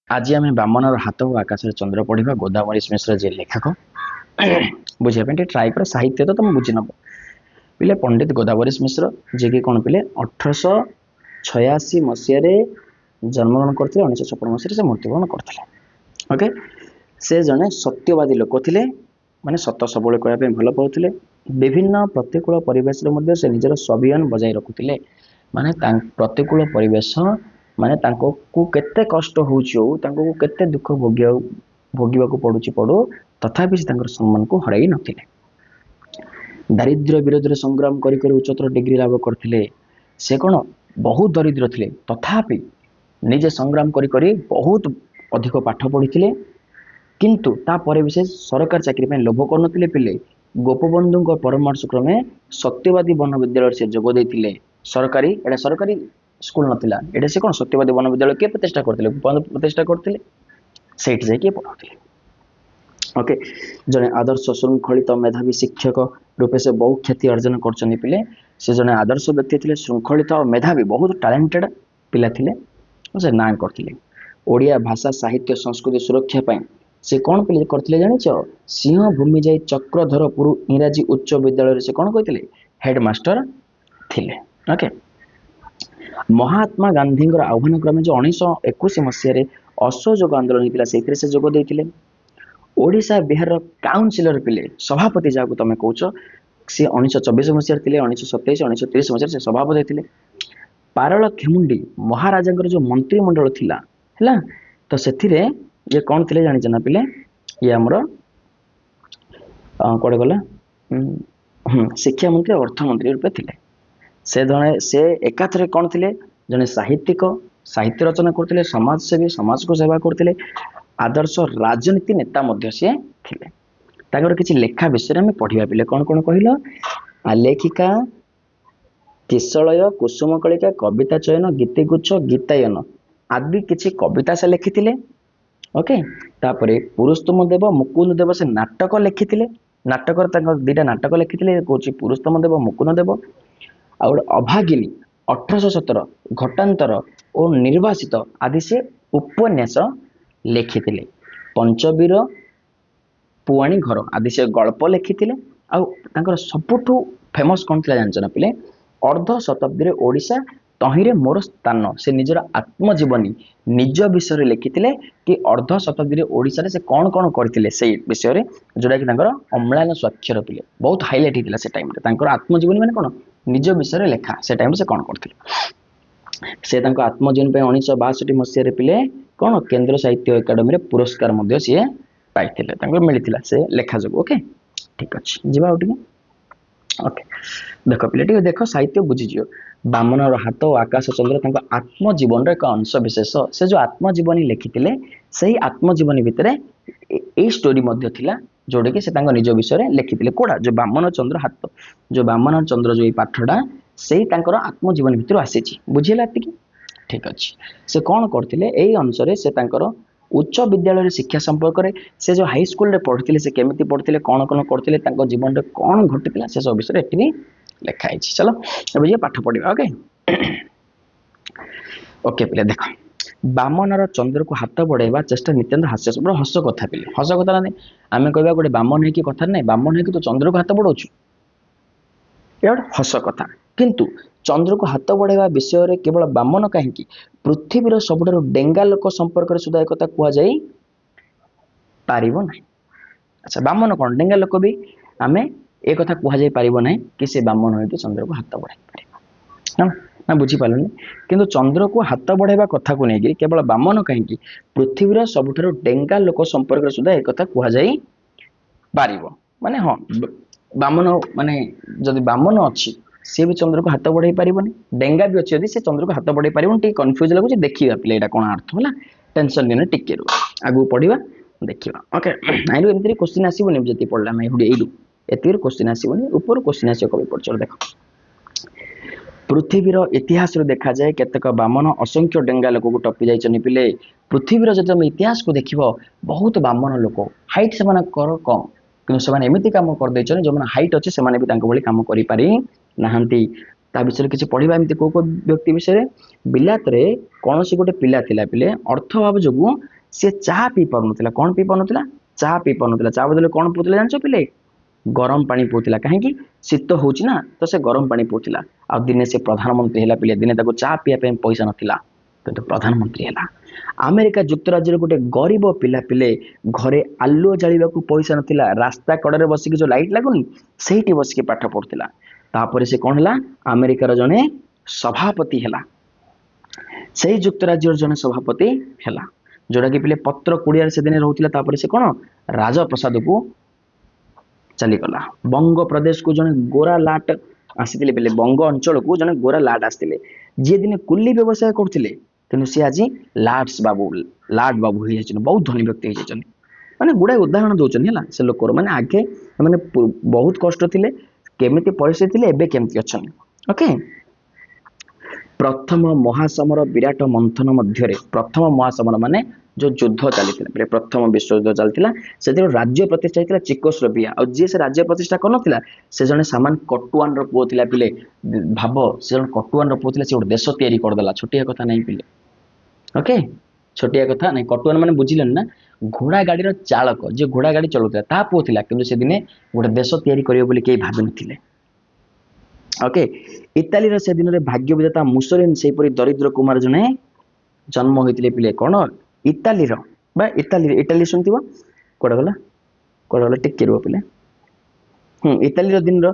आज आम बामनर हाथ और आकाश चंद्र पढ़ा गोदावरी मिश्र जे लेखक बुझापी ट्राए कर साहित्य तो तुम बुझी नब पिले पंडित गोदावरी मिश्र जे कि कौन पिले 1886 मसीह जन्मग्रहण करते 1956 मसीह मृत्युवरण करते। ओके से जड़े सत्यवादी लोक थे माने सत सबुले कहवाई भल पाते विभिन्न प्रतिकूल परिवेश से निजर स्वाभिमान बजाय रखुले माने प्रतिकूल परिवेश माने को केते कष्ट होता केते दुख भोगिबा पड़ुची पड़ू तथापि से सम्मान को हराई नथिले। दारिद्र्य विरोध में संग्राम करी उच्चतर डिग्री लाभ करते से कौन बहुत दरिद्र थे तथापि निजे संग्राम करी बहुत अधिक पाठ पढ़ी किंतु तापर भी से सरकार चाकरी लोभ कर पिले गोपबंधु परामर्श क्रमे सत्यवादी वन विद्यालय से जोग देते सरकारी एटा सरकारी स्कूल नथिला एटा से कौन सत्यवादी वन विद्यालय किए प्रतिष्ठा करते प्रतिष्ठा करते से पढ़ाते। ओके जड़े आदर्श श्रृंखलित मेधावी शिक्षक रूपे से बहुत ख्याति अर्जन कर पिले से जड़े आदर्श व्यक्ति थे श्रृंखलित और मेधावी बहुत टैलेंटेड पिला थे से ना करते ओडिया भाषा साहित्य संस्कृति सुरक्षा पाई से कौन पिले करते जान सिंह भूमि जाई चक्रधरपुर इंग्राजी उच्च विद्यालय से कौन कहते हेडमास्टर थिले। ओके महात्मा गांधी आह्वान क्रमे जो 1921 मसीह असहयोग आंदोलन होता से जोग देते ओडिशा बिहार काउनसिलर पिले सभापति जहाँ तुम कौच सी 1924 मसीह थे 1927 1930 मसीह से सभापति थे। पारल खेमुंडी महाराजा जो मंत्रिमंडल थिला है तो से ये कौन थे जानी ना पिले ये आमर कौड़े गला शिक्षा मंत्री अर्थमंत्री रूपे थे से एकाथरे कौन थे जड़े साहित्यिक साहित्य रचना करते समाजसेवी समाज को सेवा करते आदर्श राजनीति नेता मध्य सी थे किसी लेखा विषय में पढ़ा पिले कौन कौन कहल आलेखिका किशलय कुसुमकलिका कविता चयन गीतिगुच्छ गीतायन आदि किसी कविता से लिखी। ओके तापरे पुरुषोत्तम देव मुकुंद देव से नाटक लिखी नाटक दीटा नाटक लिखी कौन पुरुषोत्तम देव मुकुंद देव आ अभागिनी 1817 घटान्तर और निर्वासित आदि से उपन्यास लिखी पंचवीर पुआणी घर आदि से गल्प लिखी सबुठू फेमस कौन थी जान पिले अर्ध शताब्दी ओडिशा तहिरे मोर स्थान से निजर आत्मजीवनी निज विषय लिखी कि अर्ध शताब्दी ओडिशा से कौन कौन करते से विषय जोटा कि अम्लान स्वाक्षर पिले बहुत हाइलाइट होता से टाइम आत्मजीवनी मैंने कौन निज विषय लेखा से टाइम से कौन करते से आत्मजीवनी 1962 मसीह पिले कौन केंद्र साहित्य एकाडेमी पुरस्कार सी पाई मिलता से लेखा जो। ओके ठीक अच्छे जी ओके देख पिले देख साहित्य बुझीज बामनर हाथ और आकाश चंद्र आत्मजीवन एक अंश विशेष से जो आत्मजीवनी लिखी से आत्मजीवनी भितर यही स्टोरी जोड़ा कि से निज विषय लिखी कौड़ा जो बामन चंद्र हाथ जो बामन चंद्र जो पाठटा से आत्मजीवनी भितर आसी बुझेगा ठीक अच्छे से कौन करते यही अनुसार से उच्च विद्यालय शिक्षा संपर्क में से जो हाई स्कूल पढ़ते से केमी पढ़ते कौन कौन करते जीवन में कौन घटी से सब विषय ये लिखाई। चलो अब ये पाठ पढ़ा। ओके ओके पिले देख बामनर चंद्र को हाथ बढ़ाइबा चेष्टा नित्याন্ত हास्यास्पद हस कथा पिले हस कथा ना आम कह गोटे बामन है कि कथा ना बामन है कि तो चंद्र को हाथ बढ़ाऊँ ये गोटे हस कथा किंतु चंद्र को हाथ बढ़ाइबा विषय केवल बामन कहीं पृथ्वीर सबुठारु डेंगा लोक संपर्क सुधा एक कह पारिबो नहीं। अच्छा बामन कौन डेंगा लोक भी आम एक कथा कह पारिबो नहीं कि से बामन हो चंद्र को हाथ बढ़ाई पार ना बुझीपारे किंतु चंद्र को हाथ बढ़ाइबा कथा को लेकिन केवल बामन कहीं पृथ्वीर सबुठारु डेंगा लोक संपर्क सुधा एक कथा कह पारिबो माने हाँ बामन माने जदि बामन अच्छी सी भी चंद्र को हाथ बढ़ाई पारिबनी डेंगा भी अच्छी से चंद्र को हाथ बढ़ाई पारिबनी टी कन्फ्यूज लगुच देखिए पिले यहाँ कौन अर्थ है टेंशन नहीं टिके आगू पढ़ा देखा। ओके आई एमती क्वेश्चन आसबनी जी पढ़ला यू एति क्वेश्चन आसबनी ऊपर क्वेश्चन आस कवि पढ़ देख पृथ्वीर इतिहास देखा जाए केतक बामन असंख्य डेंगा लोक को टपी जाइए पिले पृथ्वीर जब तुम इतिहास को देख बहुत बामन लोक हाइट से कम कि एमती कम करदे जो मैंने हाइट अच्छे से भी कम करें नहांती ता विषय किसी पढ़ा को व्यक्ति विषय बिलात रे कौन सी गोटे पिला थिला पिले अर्थ अभाव जो ସେ ଚାହା ପିଇ ପାରୁନଥିଲା। କ'ଣ ପିଇ ପାରୁନଥିଲା? ଚାହା ପିଇ ପାରୁନଥିଲା। ଚା ବଦଳରେ କ'ଣ ପିଉଥିଲା ଜାଣିଛ ପିଲେ? ଗରମ ପାଣି ପିଉଥିଲା। କାହିଁକି? ଶୀତ ହଉଛି ନା, ତ ସେ ଗରମ ପାଣି ପିଉଥିଲା। ଆଉ ଦିନେ ସେ ପ୍ରଧାନମନ୍ତ୍ରୀ ହେଲା ପିଲେ। ଦିନେ ତାକୁ ଚା ପିଇବା ପାଇଁ ପଇସା ନଥିଲା, କିନ୍ତୁ ପ୍ରଧାନମନ୍ତ୍ରୀ ହେଲା। ଆମେରିକା ଯୁକ୍ତରାଜ୍ୟର ଗୋଟେ ଗରିବ ପିଲା ପିଲେ, ଘରେ ଆଲୁଅ ଜାଳିବାକୁ ପଇସା ନଥିଲା, ରାସ୍ତା କଡ଼ରେ ବସିକି ଯୋଉ ଲାଇଟ୍ ଲାଗୁନି ସେଇଠି ବସିକି ପାଠ ପଢୁଥିଲା। ତାପରେ ସେ କ'ଣ ହେଲା? ଆମେରିକାର ଜଣେ ସଭାପତି ହେଲା। ସେଇ ଯୁକ୍ତରାଜ୍ୟର ଜଣେ ସଭାପତି ହେଲା, ଯୋଉଟା କି ପିଲେ ପତ୍ର କୁଡ଼ିଆରେ ସେଦିନ ରହୁଥିଲା। ତାପରେ ସେ କ'ଣ ରାଜପ୍ରସାଦକୁ ଚାଲିଗଲା। ବଙ୍ଗ ପ୍ରଦେଶକୁ ଜଣେ ଗୋରା ଲାଟ ଆସିଥିଲେ ପିଲେ। ବଙ୍ଗ ଅଞ୍ଚଳକୁ ଜଣେ ଗୋରା ଲାଟ ଆସିଥିଲେ, ଯିଏ ଦିନେ କୁଲି ବ୍ୟବସାୟ କରୁଥିଲେ, କିନ୍ତୁ ସେ ଆଜି ଲାଟ ବାବୁ ହେଇଯାଇଛନ୍ତି। ବହୁତ ଧନୀ ବ୍ୟକ୍ତି ହେଇଯାଇଛନ୍ତି। ମାନେ ଗୁଡ଼ାଏ ଉଦାହରଣ ଦଉଛନ୍ତି ହେଲା ସେ ଲୋକର। ମାନେ ଆଗେ ମାନେ ବହୁତ କଷ୍ଟ ଥିଲେ, କେମିତି ପରିସ୍ଥିତି ଥିଲେ, ଏବେ କେମିତି ଅଛନ୍ତି। ଓକେ। ପ୍ରଥମ ମହାସମର ବିରାଟ ମନ୍ଥନ ମଧ୍ୟରେ, ପ୍ରଥମ ମହାସମର ମାନେ ଯୋଉ ଯୁଦ୍ଧ ଚାଲିଥିଲା, ପ୍ରଥମ ବିଶ୍ୱଯୁଦ୍ଧ ଚାଲିଥିଲା, ସେଥିରେ ରାଜ୍ୟ ପ୍ରତିଷ୍ଠା ହେଇଥିଲା ଚେକୋସ୍ଲୋଭାକିଆ। ଆଉ ଯିଏ ସେ ରାଜ୍ୟ ପ୍ରତିଷ୍ଠା କରିନଥିଲା, ସେ ଜଣେ ସାମାନ କଟୁଆନର ପୁଅ ଥିଲା ପିଲେ। ଭାବ, ସେ ଜଣେ କଟୁଆନର ପୁଅ ଥିଲା, ସେ ଗୋଟେ ଦେଶ ତିଆରି କରିଦେଲା। ଛୋଟିଆ କଥା ନାହିଁ ପିଲେ। ଓକେ, ଛୋଟିଆ କଥା ନାହିଁ। କଟୁଆନ ମାନେ ବୁଝିଲେନି ନା? ଘୋଡ଼ା ଗାଡ଼ିର ଚାଳକ, ଯିଏ ଘୋଡ଼ା ଗାଡ଼ି ଚଲାଉଥିଲା, ତା ପୁଅ ଥିଲା। କିନ୍ତୁ ସେ ଦିନେ ଗୋଟେ ଦେଶ ତିଆରି କରିବ ବୋଲି କେହି ଭାବିନଥିଲେ। ଓକେ। ଇଟାଲୀର ସେ ଦିନରେ ଭାଗ୍ୟ ବିଧାତା ମୁସୋଲିନି ସେହିପରି ଦରିଦ୍ର କୁମାର ଜଣେ ଜନ୍ମ ହୋଇଥିଲେ ପିଲେ। କ'ଣ? ଇଟାଲୀର ବା ଇଟାଲୀ ଶୁଣିଥିବ। କୁଆଡ଼େ ଗଲା ଟିକେ ରୁହ ପିଲେ। ଇଟାଲୀର ଦିନର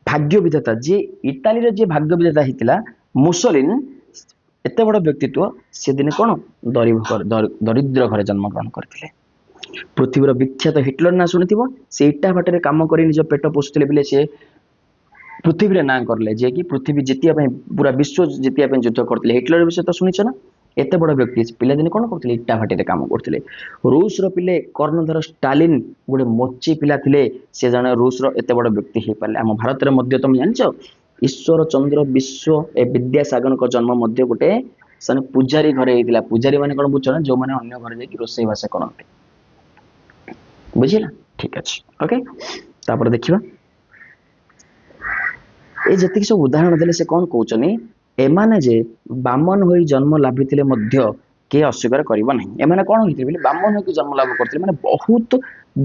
ଭାଗ୍ୟ ବିଧାତା, ଯିଏ ଇଟାଲୀର ଯିଏ ଭାଗ୍ୟ ବିଧାତା ହେଇଥିଲା ମୁସୋଲିନି, ଏତେ ବଡ଼ ବ୍ୟକ୍ତିତ୍ୱ, ସେ ଦିନେ କ'ଣ ଦରିଦ୍ର ଘରେ ଜନ୍ମଗ୍ରହଣ କରିଥିଲେ। ପୃଥିବୀର ବିଖ୍ୟାତ ହିଟଲର ନାଁ ଶୁଣିଥିବ। ସେ ଇଟା ଭାଟରେ କାମ କରି ନିଜ ପେଟ ପୋଷୁଥିଲେ ବିଲେ ସେ ପୃଥିବୀରେ ନାଁ କରିଲେ, ଯିଏକି ପୃଥିବୀ ଜିତିବା ପାଇଁ, ପୁରା ବିଶ୍ୱ ଜିତିବା ପାଇଁ ଯୁଦ୍ଧ କରିଥିଲେ। ହିଟଲର ବିଷୟ ତ ଶୁଣିଛ ନା? ଏତେ ବଡ଼ ବ୍ୟକ୍ତି, ପିଲାଦିନେ କ'ଣ କରୁଥିଲେ? ଇଟା ଭାଟିରେ କାମ କରୁଥିଲେ। ରୁଷର ପିଲେ କର୍ଣ୍ଣଧାର ଷ୍ଟାଲିନ ଗୋଟେ ମୋଚି ପିଲା ଥିଲେ। ସେ ଜଣେ ରୁଷର ଏତେ ବଡ଼ ବ୍ୟକ୍ତି ହେଇପାରିଲେ। ଆମ ଭାରତରେ ମଧ୍ୟ ତମେ ଜାଣିଛ, ଈଶ୍ୱର ଚନ୍ଦ୍ର ବିଦ୍ୟାସାଗରଙ୍କ ଜନ୍ମ ମଧ୍ୟ ଗୋଟେ ପୂଜାରୀ ଘରେ ହେଇଥିଲା। ପୂଜାରୀ ମାନେ କ'ଣ ବୁଝୁଛ ନା? ଯୋଉମାନେ ଅନ୍ୟ ଘରେ ଯାଇକି ରୋଷେଇ ବାସ କରନ୍ତି। ବୁଝିଲା? ଠିକ ଅଛି। ଓକେ, ତାପରେ ଦେଖିବା। ଏ ଯେତିକି ସବୁ ଉଦାହରଣ ଦେଲେ, ସେ କ'ଣ କହୁଛନ୍ତି? ଏମାନେ ଯେ ବାମନ ହୋଇ ଜନ୍ମ ଲାଭିଥିଲେ ମଧ୍ୟ କିଏ ଅସ୍ୱୀକାର କରିବ ନାହିଁ। ଏମାନେ କ'ଣ ହେଇଥିଲେ ବୋଲି? ବାମନ ହୋଇକି ଜନ୍ମ ଲାଭ କରିଥିଲେ, ମାନେ ବହୁତ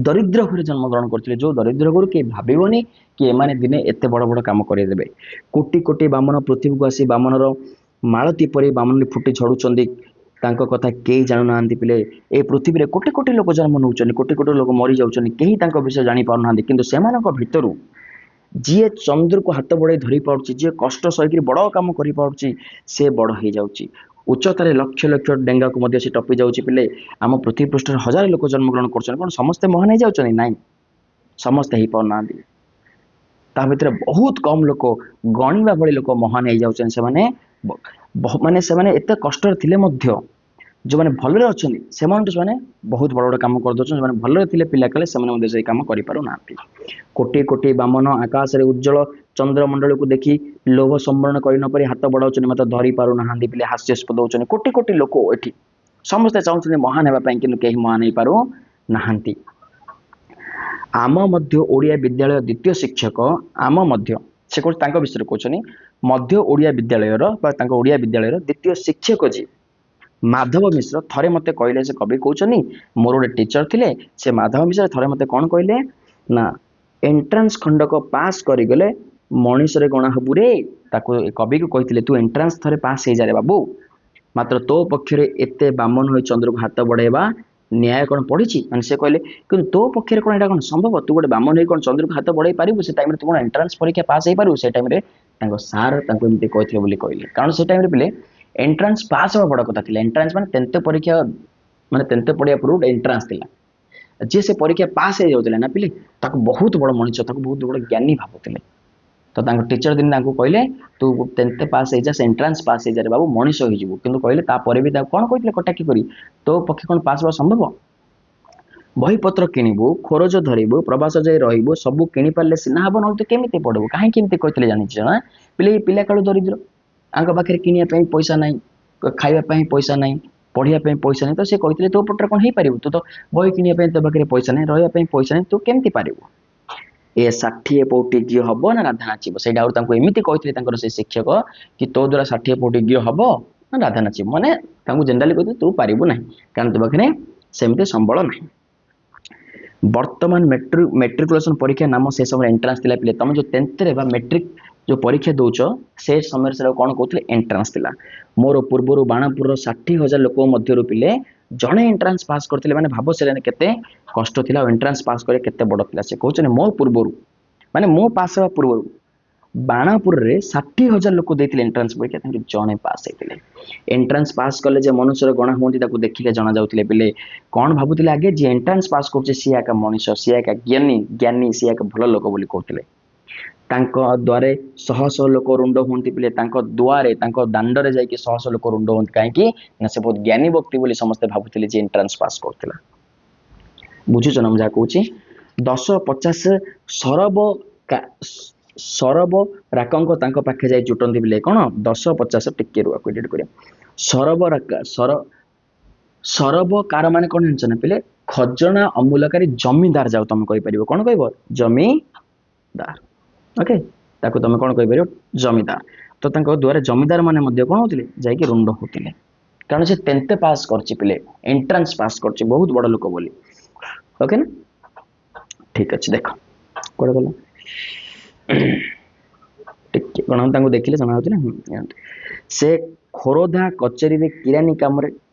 ଦରିଦ୍ର ଘରେ ଜନ୍ମଗ୍ରହଣ କରିଥିଲେ। ଯୋଉ ଦରିଦ୍ର ଘରୁ କେହି ଭାବିବନି କି ଏମାନେ ଦିନେ ଏତେ ବଡ଼ ବଡ଼ କାମ କରିଦେବେ। କୋଟି କୋଟି ବାମନ ପୃଥିବୀକୁ ଆସି ବାମନର ମାଳତୀ ପରି ବାମନରେ ଫୁଟି ଝଡ଼ୁଛନ୍ତି। ତାଙ୍କ କଥା କେହି ଜାଣୁନାହାନ୍ତି ପିଲେ। ଏ ପୃଥିବୀରେ କୋଟି କୋଟି ଲୋକ ଜନ୍ମ ନେଉଛନ୍ତି, କୋଟି କୋଟି ଲୋକ ମରିଯାଉଛନ୍ତି, କେହି ତାଙ୍କ ବିଷୟ ଜାଣିପାରୁନାହାନ୍ତି। କିନ୍ତୁ ସେମାନଙ୍କ ଭିତରୁ ଯିଏ ଚନ୍ଦ୍ରକୁ ହାତ ବଢ଼େଇ ଧରି ପାରୁଛି, ଯିଏ କଷ୍ଟ ସହିକି ବଡ଼ କାମ କରିପାରୁଛି, ସେ ବଡ଼ ହେଇଯାଉଛି। ଉଚ୍ଚତାରେ ଲକ୍ଷ ଲକ୍ଷ ଡେଙ୍ଗାକୁ ମଧ୍ୟ ସେ ଟପି ଯାଉଛି ପିଲେ। ଆମ ପୃଥିବୀ ପୃଷ୍ଠରେ ହଜାର ଲୋକ ଜନ୍ମଗ୍ରହଣ କରୁଛନ୍ତି। କ'ଣ ସମସ୍ତେ ମହାନ ହେଇଯାଉଛନ୍ତି? ନାଇଁ, ସମସ୍ତେ ହେଇପାରୁନାହାନ୍ତି। ତା ଭିତରେ ବହୁତ କମ୍ ଲୋକ, ଗଣିବା ଭଳି ଲୋକ ମହାନ ହେଇଯାଉଛନ୍ତି। ସେମାନେ ଏତେ କଷ୍ଟରେ ଥିଲେ ମଧ୍ୟ, ଯେଉଁମାନେ ଭଲରେ ଅଛନ୍ତି ସେମାନଙ୍କୁ ସେମାନେ ବହୁତ ବଡ଼ ବଡ଼ କାମ କରିଦେଉଛନ୍ତି। ଯେଉଁମାନେ ଭଲରେ ଥିଲେ ପିଲା କାଳେ, ସେମାନେ ମଧ୍ୟ ସେଇ କାମ କରିପାରୁନାହାନ୍ତି। କୋଟି କୋଟି ବାମନ ଆକାଶରେ ଉଜ୍ଜଳ ଚନ୍ଦ୍ରମଣ୍ଡଳକୁ ଦେଖି ଲୋଭ ସମ୍ବରଣ କରି ନ ପାରି ହାତ ବଢ଼ାଉଛନ୍ତି, ମାତ୍ର ଧରି ପାରୁନାହାନ୍ତି ପିଲେ। ହାସ୍ୟାସ୍ପଦ ହେଉଛନ୍ତି। କୋଟି କୋଟି ଲୋକ ଏଠି ସମସ୍ତେ ଚାହୁଁଛନ୍ତି ମହାନ ହେବା ପାଇଁ, କିନ୍ତୁ କେହି ମହାନ ହେଇପାରୁନାହାନ୍ତି। ଆମ ମଧ୍ୟ ଓଡ଼ିଆ ବିଦ୍ୟାଳୟ ଦ୍ୱିତୀୟ ଶିକ୍ଷକ, ଆମ ମଧ୍ୟ, ସେ କହୁଛି ତାଙ୍କ ବିଷୟରେ କହୁଛନ୍ତି, ମଧ୍ୟ ଓଡ଼ିଆ ବିଦ୍ୟାଳୟର ବା ତାଙ୍କ ଓଡ଼ିଆ ବିଦ୍ୟାଳୟର ଦ୍ୱିତୀୟ ଶିକ୍ଷକ ଯିଏ ମାଧବ ମିଶ୍ର, ଥରେ ମୋତେ କହିଲେ, ସେ କବି କହୁଛନ୍ତି, ମୋର ଗୋଟେ ଟିଚର ଥିଲେ, ସେ ମାଧବ ମିଶ୍ର ଥରେ ମୋତେ କ'ଣ କହିଲେ ନା, ଏଣ୍ଟ୍ରାନ୍ସ ଖଣ୍ଡକ ପାସ୍ କରିଗଲେ ମଣିଷରେ ଗଣା ହବୁ ରେ। ତାକୁ କବିକୁ କହିଥିଲେ, ତୁ ଏଣ୍ଟ୍ରାନ୍ସ ଥରେ ପାସ୍ ହେଇଯାରେ ବାବୁ, ମାତ୍ର ତୋ ପକ୍ଷରେ ଏତେ ବାମନ ହୋଇ ଚନ୍ଦ୍ରକୁ ହାତ ବଢ଼େଇବା ନ୍ୟାୟ କ'ଣ ପଡ଼ିଛି? ମାନେ ସେ କହିଲେ, କିନ୍ତୁ ତୋ ପକ୍ଷରେ କ'ଣ ଏଇଟା କ'ଣ ସମ୍ଭବ? ତୁ ଗୋଟେ ବାମନ ହୋଇ କ'ଣ ଚନ୍ଦ୍ରକୁ ହାତ ବଢ଼େଇ ପାରିବୁ? ସେ ଟାଇମରେ ତୁ କ'ଣ ଏଣ୍ଟ୍ରାନ୍ସ ପରୀକ୍ଷା ପାସ୍ ହେଇପାରିବୁ? ସେ ଟାଇମରେ ତାଙ୍କ ସାର୍ ତାଙ୍କୁ ଏମିତି କହିଥିଲେ ବୋଲି କହିଲେ। କାରଣ ସେ ଟାଇମରେ ପିଲେ ଏଣ୍ଟ୍ରାନ୍ସ ପାସ୍ ହେବା ବଡ଼ କଥା ଥିଲା। ଏଣ୍ଟ୍ରାନ୍ସ ମାନେ ତେନ୍ତ ପରୀକ୍ଷା, ମାନେ ତେନ୍ତ ପଢ଼ିବା ପୂର୍ବରୁ ଗୋଟେ ଏଣ୍ଟ୍ରାନ୍ସ ଥିଲା। ଯିଏ ସେ ପରୀକ୍ଷା ପାସ୍ ହେଇଯାଉଥିଲେ ନା ପିଲେ, ତାକୁ ବହୁତ ବଡ଼ ମଣିଷ, ତାକୁ ବହୁତ ବଡ଼ ଜ୍ଞାନୀ ଭାବୁଥିଲେ। ତ ତାଙ୍କ ଟିଚର ଦିନ ତାଙ୍କୁ କହିଲେ, ତୁ ଟେନ୍ଥ ପାସ୍ ହେଇଯା, ସେ ଏଣ୍ଟ୍ରାନ୍ସ ପାସ୍ ହେଇଯାରେ ବାବୁ, ମଣିଷ ହେଇଯିବୁ। କିନ୍ତୁ କହିଲେ ତାପରେ ବି ତାକୁ କ'ଣ କହିଥିଲେ କଟାକି କରି, ତୋ ପକ୍ଷେ କ'ଣ ପାସ୍ ହେବା ସମ୍ଭବ? ବହିପତ୍ର କିଣିବୁ, ଖୋରଜ ଧରିବୁ, ପ୍ରବାସ ଯାଇ ରହିବୁ, ସବୁ କିଣିପାରିଲେ ସିନା ହେବ, ନହେଲେ ତୁ କେମିତି ପଢ଼ିବୁ? କାହିଁକି ଏମିତି କହିଥିଲେ ଜାଣିଛ ନା? ପିଲା କାଳୁ ଦରିଦ୍ର, ଆଙ୍କ ପାଖରେ କିଣିବା ପାଇଁ ପଇସା ନାହିଁ, ଖାଇବା ପାଇଁ ପଇସା ନାହିଁ, ପଢ଼ିବା ପାଇଁ ପଇସା ନାହିଁ। ତ ସେ କହିଥିଲେ ତୋ ପଟରେ କ'ଣ ହେଇପାରିବୁ? ତୁ ତ ବହି କିଣିବା ପାଇଁ ତୋ ପାଖରେ ପଇସା ନାହିଁ, ରହିବା ପାଇଁ ପଇସା ନାହିଁ, ତୁ କେମିତି ପାରିବୁ? ଏ 60 ପଉଟି ଘିଅ ହବ ନା ରାଧା ନାଚିବ? ସେଇଟା ଆଉ ତାଙ୍କୁ ଏମିତି କହିଥିଲେ ତାଙ୍କର ସେ ଶିକ୍ଷକ, କି ତୋ ଦ୍ୱାରା 60 ପଉଟି ଘିଅ ହବ ନା ରାଧା ନାଚିବ? ମାନେ ତାଙ୍କୁ ଜେନେରାଲି କହିଥିଲେ ତୁ ପାରିବୁ ନାହିଁ, କାରଣ ତୋ ପାଖରେ ସେମିତି ସମ୍ବଳ ନାହିଁ। ବର୍ତ୍ତମାନ ମେଟ୍ରିକୁଲେସନ ପରୀକ୍ଷା ନାମ ସେ ସମୟରେ ଏଣ୍ଟ୍ରାନ୍ସ ଥିଲା ପିଲେ। ତମେ ଯୋଉ 10th ରେ ବା ମେଟ୍ରିକ ଯୋଉ ପରୀକ୍ଷା ଦଉଛ ସେ ସମୟରେ ସେଟା କଣ କହୁଥିଲେ ଏଣ୍ଟ୍ରାନ୍ସ ଥିଲା। ମୋର ପୂର୍ବରୁ ବାଣପୁରର 60,000 ଲୋକଙ୍କ ମଧ୍ୟରୁ ପିଲେ ଜଣେ ଏଣ୍ଟ୍ରାନ୍ସ ପାସ୍ କରିଥିଲେ। ମାନେ ଭାବ ସେଟା କେତେ କଷ୍ଟ ଥିଲା ଆଉ ଏଣ୍ଟ୍ରାନ୍ସ ପାସ୍ କରିବା କେତେ ବଡ ଥିଲା। ସେ କହୁଛନ୍ତି ମୋ ପୂର୍ବରୁ ମାନେ ମୁଁ ପାସ୍ ହେବା ପୂର୍ବରୁ ବାଣପୁରରେ 60,000 ଲୋକ ଦେଇଥିଲେ ଏଣ୍ଟ୍ରାନ୍ସ ପରୀକ୍ଷା, ତାଙ୍କୁ ଜଣେ ପାସ୍ ହେଇଥିଲେ। ଏଣ୍ଟ୍ରାନ୍ସ ପାସ୍ କଲେ ଯେ ମନୁଷ୍ୟର ଗଣା ହୁଅନ୍ତି ତାକୁ ଦେଖିଲେ ଜଣା ଯାଉଥିଲେ ପିଲେ। କଣ ଭାବୁଥିଲେ ଆଗେ ଯିଏ ଏଣ୍ଟ୍ରାନ୍ସ ପାସ୍ କରୁଛି ସିଏ ଏକା ମଣିଷ, ସିଏ ଏକା ଜ୍ଞାନୀ, ସିଏ ଏକା ଭଲ ଲୋକ ବୋଲି କହୁଥିଲେ। ତାଙ୍କ ଦ୍ୱାରେ ଶହ ଶହ ଲୋକ ରୁଣ୍ଡ ହୁଅନ୍ତି ପିଲେ। ତାଙ୍କ ଦୁଆରେ ତାଙ୍କ ଦାଣ୍ଡରେ ଯାଇକି ଶହ ଶହ ଲୋକ ରୁଣ୍ଡ ହୁଅନ୍ତି। କାହିଁକି ନା ସେ ବହୁତ ଜ୍ଞାନୀ ବ୍ୟକ୍ତି ବୋଲି ସମସ୍ତେ ଭାବୁଥିଲେ ଯେ ଏଣ୍ଟ୍ରାନ୍ସ ପାସ୍ କରୁଥିଲା। ବୁଝୁଛ ନା ମୁଁ ଯାହା କହୁଛି। 10-50 ସରବ ରାକଙ୍କ ତାଙ୍କ ପାଖେ ଯାଇ ଜୁଟନ୍ତି ପିଲେ। କଣ 10-50 ଟିକେ ରୁଆକୁ ଏଡିଟ୍ କରିବା। ସରବକାର ମାନେ କଣ ଜାଣିଛ ନା ପିଲେ? ଖଜଣା ଅମୂଲକାରୀ ଜମିଦାର ଯାଉ ତମେ କହିପାରିବ। କଣ କହିବ? ଜମିଦାର। ଓକେ, ତାକୁ ତମେ କଣ କହିପାରିବ? ଜମିଦାର। ତ ତାଙ୍କ ଦୁଆରେ ଜମିଦାର ମାନେ ମଧ୍ୟ କଣ ହଉଥିଲେ? ଯାଇକି ରୁଣ୍ଡ ହଉଥିଲେ। କାରଣ ସେ 10th ପାସ୍ କରିଛି ପିଲେ, ଏଣ୍ଟ୍ରାନ୍ସ ପାସ୍ କରିଛି, ବହୁତ ବଡ ଲୋକ ବୋଲି। ଓକେ ନା? ଠିକ ଅଛି, ଦେଖ କୁଆଡେ ଗଲା ଟିକେ କଣ ତାଙ୍କୁ ଦେଖିଲେ ଜଣା ହଉଛି ନା। ସେ ଖୋରଧା କଚେରୀରେ କିରାନୀ କାମରେ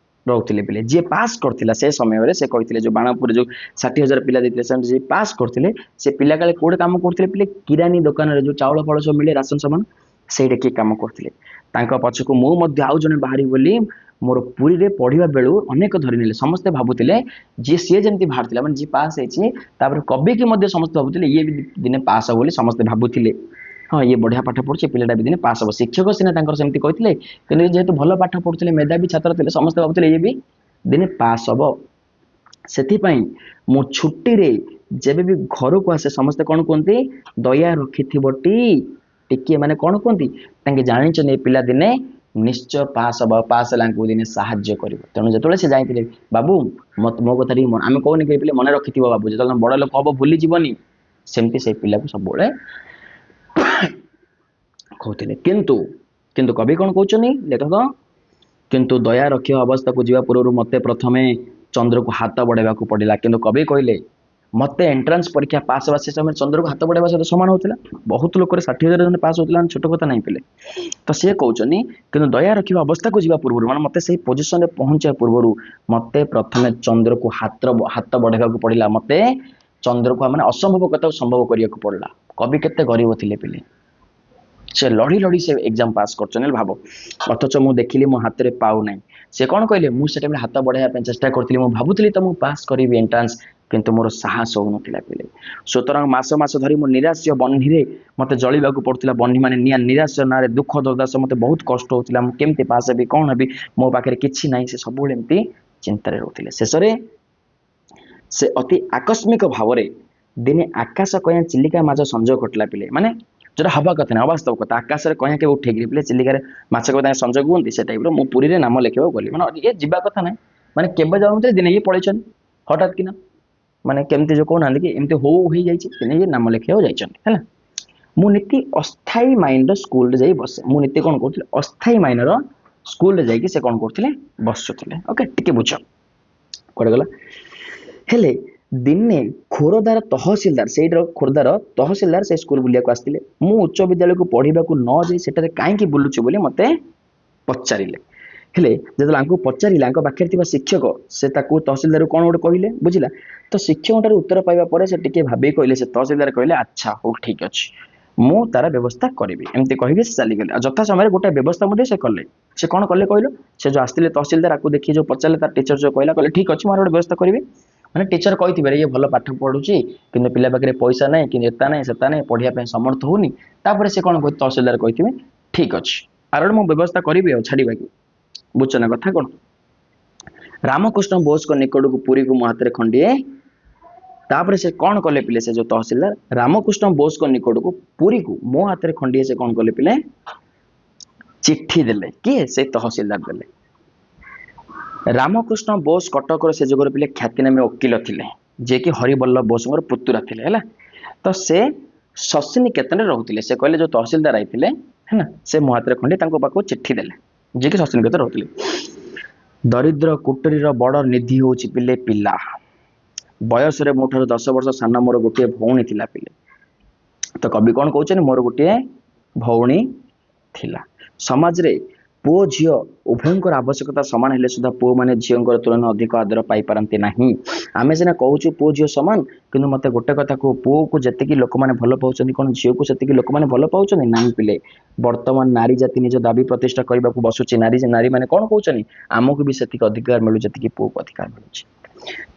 ରହୁଥିଲେ ପିଲେ। ଯିଏ ପାସ୍ କରିଥିଲା ସେ ସମୟରେ ସେ କହିଥିଲେ ଯୋଉ ବାଣପୁର ଯୋଉ 60,000 ପିଲା ଦେଇଥିଲେ ସେମାନେ ଯିଏ ପାସ୍ କରିଥିଲେ ସେ ପିଲା କାଳେ କୋଉଠି କାମ କରୁଥିଲେ ପିଲେ? କିରାନୀ ଦୋକାନରେ ଯୋଉ ଚାଉଳ ଫଳ ସବୁ ମିଳେ ରାସନ ସାମାନ ସେଇଟା କିଏ କାମ କରୁଥିଲେ। ତାଙ୍କ ପଛକୁ ମୁଁ ମଧ୍ୟ ଆଉ ଜଣେ ବାହାରିବି ବୋଲି ମୋର ପୁରୀରେ ପଢିବା ବେଳୁ ଅନେକ ଧରି ନେଲେ। ସମସ୍ତେ ଭାବୁଥିଲେ ସିଏ ଯେମିତି ବାହାରିଥିଲା ମାନେ ଯିଏ ପାସ୍ ହେଇଛି ତାପରେ କବି କି ମଧ୍ୟ ସମସ୍ତେ ଭାବୁଥିଲେ ଇଏ ବି ଦିନେ ପାସ୍ ହବ ବୋଲି ସମସ୍ତେ ଭାବୁଥିଲେ। ହଁ ଇଏ ବଢିଆ ପାଠ ପଢୁଛି, ପିଲାଟା ବି ଦିନେ ପାସ୍ ହବ। ଶିକ୍ଷକ ସିନା ତାଙ୍କର ସେମିତି କହିଥିଲେ, କିନ୍ତୁ ଯେହେତୁ ଭଲ ପାଠ ପଢୁଥିଲେ, ମେଧାବୀ ଛାତ୍ର ଥିଲେ, ସମସ୍ତେ ଭାବୁଥିଲେ ଇଏ ବି ଦିନେ ପାସ୍ ହବ। ସେଥିପାଇଁ ମୁଁ ଛୁଟିରେ ଯେବେ ବି ଘରକୁ ଆସେ ସମସ୍ତେ କଣ କୁହନ୍ତି? ଦୟା ରଖିଥିବଟି ଟିକେ, ମାନେ କଣ କୁହନ୍ତି? ତାଙ୍କେ ଜାଣିଛନ୍ତି ଏ ପିଲା ଦିନେ ନିଶ୍ଚୟ ପାସ୍ ହବ, ପାସ୍ ହେଲା ଦିନେ ସାହାଯ୍ୟ କରିବ। ତେଣୁ ଯେତେବେଳେ ସେ ଯାଇଥିଲେ ବାବୁ ମୋ କଥା ଟିକେ ଆମେ କହୁନି କି ପିଲା ମନେ ରଖିଥିବ ବାବୁ, ଯେତେବେଳେ ବଡ ଲୋକ ହବ ଭୁଲିଯିବନି, ସେମିତି ସେ ପିଲାକୁ ସବୁବେଳେ କହୁଥିଲେ। କିନ୍ତୁ କବି କଣ କହୁଛନ୍ତି ଲେଖକ? କିନ୍ତୁ ଦୟା ରଖିବା ଅବସ୍ଥାକୁ ଯିବା ପୂର୍ବରୁ ମତେ ପ୍ରଥମେ ଚନ୍ଦ୍ରକୁ ହାତ ବଢେଇବାକୁ ପଡିଲା। କିନ୍ତୁ କବି କହିଲେ ମତେ ଏଣ୍ଟ୍ରାନ୍ସ ପରୀକ୍ଷା ପାସ୍ ହେବା ସେ ସମୟରେ ଚନ୍ଦ୍ରକୁ ହାତ ବଢେଇବା ସହିତ ସମାନ ହଉଥିଲା। ବହୁତ ଲୋକରେ 60,000 ଜଣ ପାସ୍ ହଉଥିଲା, ଛୋଟ କଥା ନାହିଁ ପିଲେ। ତ ସିଏ କହୁଛନ୍ତି କିନ୍ତୁ ଦୟା ରଖିବା ଅବସ୍ଥାକୁ ଯିବା ପୂର୍ବରୁ, ମାନେ ମତେ ସେଇ ପୋଜିସନରେ ପହଞ୍ଚିବା ପୂର୍ବରୁ ମତେ ପ୍ରଥମେ ଚନ୍ଦ୍ରକୁ ହାତ ବଢେଇବାକୁ ପଡିଲା। ମତେ ଚନ୍ଦ୍ରକୁ ମାନେ ଅସମ୍ଭବ କଥାକୁ ସମ୍ଭବ କରିବାକୁ ପଡିଲା। କବି କେତେ ଗରିବ ଥିଲେ ପିଲେ। ସେ ଲଢି ଲଢି ସେ ଏକ୍ଜାମ ପାସ୍ କରୁଛନ୍ତି ଭାବ। ଅଥଚ ମୁଁ ଦେଖିଲି ମୋ ହାତରେ ପାଉନାହିଁ। ସେ କଣ କହିଲେ? ମୁଁ ସେଟା ହାତ ବଢେଇବା ପାଇଁ ଚେଷ୍ଟା କରୁଥିଲି, ମୁଁ ଭାବୁଥିଲି ତ ମୁଁ ପାସ୍ କରିବି ଏଣ୍ଟ୍ରାନ୍ସ, କିନ୍ତୁ ମୋର ସାହସ ହଉନଥିଲା ପିଲେ। ସୁତରାଂ ମାସ ଧରି ମୁଁ ନିରାଶ୍ୟ ବହ୍ନିରେ ମତେ ଜଳିବାକୁ ପଡୁଥିଲା। ବହ୍ନି ମାନେ ନିରାଶ୍ୟ ନାଁରେ ଦୁଃଖ ଦୁର୍ଦଶା, ମତେ ବହୁତ କଷ୍ଟ ହଉଥିଲା। ମୁଁ କେମିତି ପାସ୍ ହେବି, କଣ ହେବି, ମୋ ପାଖରେ କିଛି ନାହିଁ। ସେ ସବୁବେଳେ ଏମିତି ଚିନ୍ତାରେ ରହୁଥିଲେ। ଶେଷରେ ସେ ଅତି ଆକସ୍ମିକ ଭାବରେ ଦିନେ ଆକାଶ କୟାଁ ଚିଲିକା ମାଛ ସଂଯୋଗ ଘଟିଲା ପିଲେ। ମାନେ ଯୋଉଟା ହବା କଥା ନାହିଁ, ଅବାସ୍ତବ କଥା। ଆକାଶରେ କୟାଁ କେବେ ଉଠେଇକି ପିଲେ ଚିଲିକାରେ ମାଛ କେବେ ସଂଯୋଗ ହୁଅନ୍ତି? ସେ ଟାଇପର ମୁଁ ପୁରୀରେ ନାମ ଲେଖିବାକୁ ଗଲି। ମାନେ ଇଏ ଯିବା କଥା ନାହିଁ, ମାନେ କେବେ ଯାଉନଥିଲେ, ଦିନେ ଇଏ ପଳେଇଛନ୍ତି ହଠାତ୍ କିନା। ମାନେ କେମିତି ଯୋଉ କହୁନାହାନ୍ତି କି ଏମିତି ହେଇଯାଇଛି, ଦିନେ ଇଏ ନାମ ଲେଖିବାକୁ ଯାଇଛନ୍ତି ହେଲା। ମୁଁ ନୀତି ଅସ୍ଥାୟୀ ମାଇନର ସ୍କୁଲରେ ଯାଇ ବସେ। ମୁଁ ନୀତି କଣ କରୁଥିଲି? ଅସ୍ଥାୟୀ ମାଇନର ସ୍କୁଲରେ ଯାଇକି ସେ କଣ କରୁଥିଲେ? ବସୁଥିଲେ। ଓକେ, ଟିକେ ବୁଝ କୁଆଡେ ଗଲା। ହେଲେ ଦିନେ ଖୋରଧାର ତହସିଲଦାର, ସେଇଟାର ଖୋର୍ଦ୍ଧାର ତହସିଲଦାର ସେ ସ୍କୁଲ ବୁଲିବାକୁ ଆସିଥିଲେ। ମୁଁ ଉଚ୍ଚ ବିଦ୍ୟାଳୟକୁ ପଢିବାକୁ ନ ଯାଇ ସେଠାରେ କାହିଁକି ବୁଲୁଛୁ ବୋଲି ମତେ ପଚାରିଲେ। ହେଲେ ଯେତେବେଳେ ଆଙ୍କୁ ପଚାରିଲେ, ଆଙ୍କ ପାଖରେ ଥିବା ଶିକ୍ଷକ ସେ ତାକୁ ତହସିଲଦାର କଣ ଗୋଟେ କହିଲେ, ବୁଝିଲା। ତ ଶିକ୍ଷକଙ୍କ ଠାରୁ ଉତ୍ତର ପାଇବା ପରେ ସେ ଟିକେ ଭାବିକି କହିଲେ, ସେ ତହସିଲଦାର କହିଲେ ଆଚ୍ଛା ହଉ ଠିକ ଅଛି, ମୁଁ ତାର ବ୍ୟବସ୍ଥା କରିବି। ଏମିତି କହିକି ସେ ଚାଲିଗଲେ। ଆଉ ଯଥା ସମୟରେ ଗୋଟେ ବ୍ୟବସ୍ଥା ମଧ୍ୟ ସେ କଲେ। ସେ କଣ କଲେ କହିଲ? ସେ ଯୋଉ ଆସିଥିଲେ ତହସିଲଦାର, ଆକୁ ଦେଖି ଯୋଉ ପଚାରିଲେ, ତାର ଟିଚର ଯୋଉ କହିଲେ ଠିକ ଅଛି ମୁଁ ଗୋଟେ ବ୍ୟବସ୍ଥା କରିବି। ମାନେ ଟିଚର କହିଥିବେ ଇଏ ଭଲ ପାଠ ପଢୁଛି, କିନ୍ତୁ ପିଲା ପାଖରେ ପଇସା ନାହିଁ, କିନ୍ତୁ ଏତା ନାହିଁ ସେତା ନାହିଁ, ପଢିବା ପାଇଁ ସମର୍ଥ ହଉନି। ତାପରେ ସେ କଣ ତହସିଲଦାର କହିଥିବେ ଠିକ ଅଛି ଆର ମୁଁ ବ୍ୟବସ୍ଥା କରିବି ଆଉ ଛାଡିବା କି। ବୁଝଛ ନା କଥା କଣ? ରାମକୃଷ୍ଣ ବୋଷଙ୍କ ନିକଟକୁ ପୁରୀକୁ ମୋ ହାତରେ ଖଣ୍ଡିଏ। ତାପରେ ସେ କଣ କଲେ ପିଲେ? ସେ ଯୋଉ ତହସିଲଦାର ରାମକୃଷ୍ଣ ବୋଷଙ୍କ ନିକଟକୁ ପୁରୀକୁ ମୋ ହାତରେ ଖଣ୍ଡିଏ ସେ କଣ କଲେ ପିଲେ? ଚିଠି ଦେଲେ। କିଏ? ସେ ତହସିଲଦାର ଦେଲେ। ରାମକୃଷ୍ଣ ବୋଷ କଟକର ସେ ଯୁଗର ପିଲେ ଖ୍ୟାତିନାମୀ ଓକିଲ ଥିଲେ, ଯିଏକି ହରିବଲ୍ଲଭ ବୋଷଙ୍କର ପୁତୁରା ଥିଲେ ହେଲା। ତ ସେ ଶଶିନିକେତନରେ ରହୁଥିଲେ। ସେ କହିଲେ ଯୋଉ ତହସିଲଦାର ଆଇଥିଲେ ହେଲା, ସେ ମୋ ହାତରେ ଖଣ୍ଡି ତାଙ୍କ ପାଖକୁ ଚିଠି ଦେଲେ, ଯିଏକି ଶଶିନିକେତନ ରହୁଥିଲେ। ଦରିଦ୍ର କୁଟୁରୀର ବଡ଼ ନିଧି ହେଉଛି ପିଲେ ପିଲା। ବୟସରେ ମୋ ଠାରୁ 10 ବର୍ଷ ସାନ ମୋର ଗୋଟିଏ ଭଉଣୀ ଥିଲା ପିଲେ। ତ କବି କ'ଣ କହୁଛନ୍ତି? ମୋର ଗୋଟିଏ ଭଉଣୀ ଥିଲା। ସମାଜରେ ପୁଅ ଝିଅ ଉଭୟଙ୍କର ଆବଶ୍ୟକତା ସମାନ ହେଲେ ସୁଦ୍ଧା ପୁଅମାନେ ଝିଅଙ୍କର ତୁଳନା ଅଧିକ ଆଦର ପାଇପାରନ୍ତି ନାହିଁ। ଆମେ ସିନା କହୁଛୁ ପୁଅ ଝିଅ ସମାନ, କିନ୍ତୁ ମୋତେ ଗୋଟେ କଥା କୁହ, ପୁଅକୁ ଯେତିକି ଲୋକମାନେ ଭଲ ପାଉଛନ୍ତି କ'ଣ ଝିଅକୁ ସେତିକି ଲୋକମାନେ ଭଲ ପାଉଛନ୍ତି? ନାହିଁ ପିଲେ। ବର୍ତ୍ତମାନ ନାରୀ ଜାତି ନିଜ ଦାବି ପ୍ରତିଷ୍ଠା କରିବାକୁ ବସୁଛି। ନାରୀମାନେ କ'ଣ କହୁଛନ୍ତି? ଆମକୁ ବି ସେତିକି ଅଧିକାର ମିଳୁ ଯେତିକି ପୁଅକୁ ଅଧିକାର ମିଳୁଛି।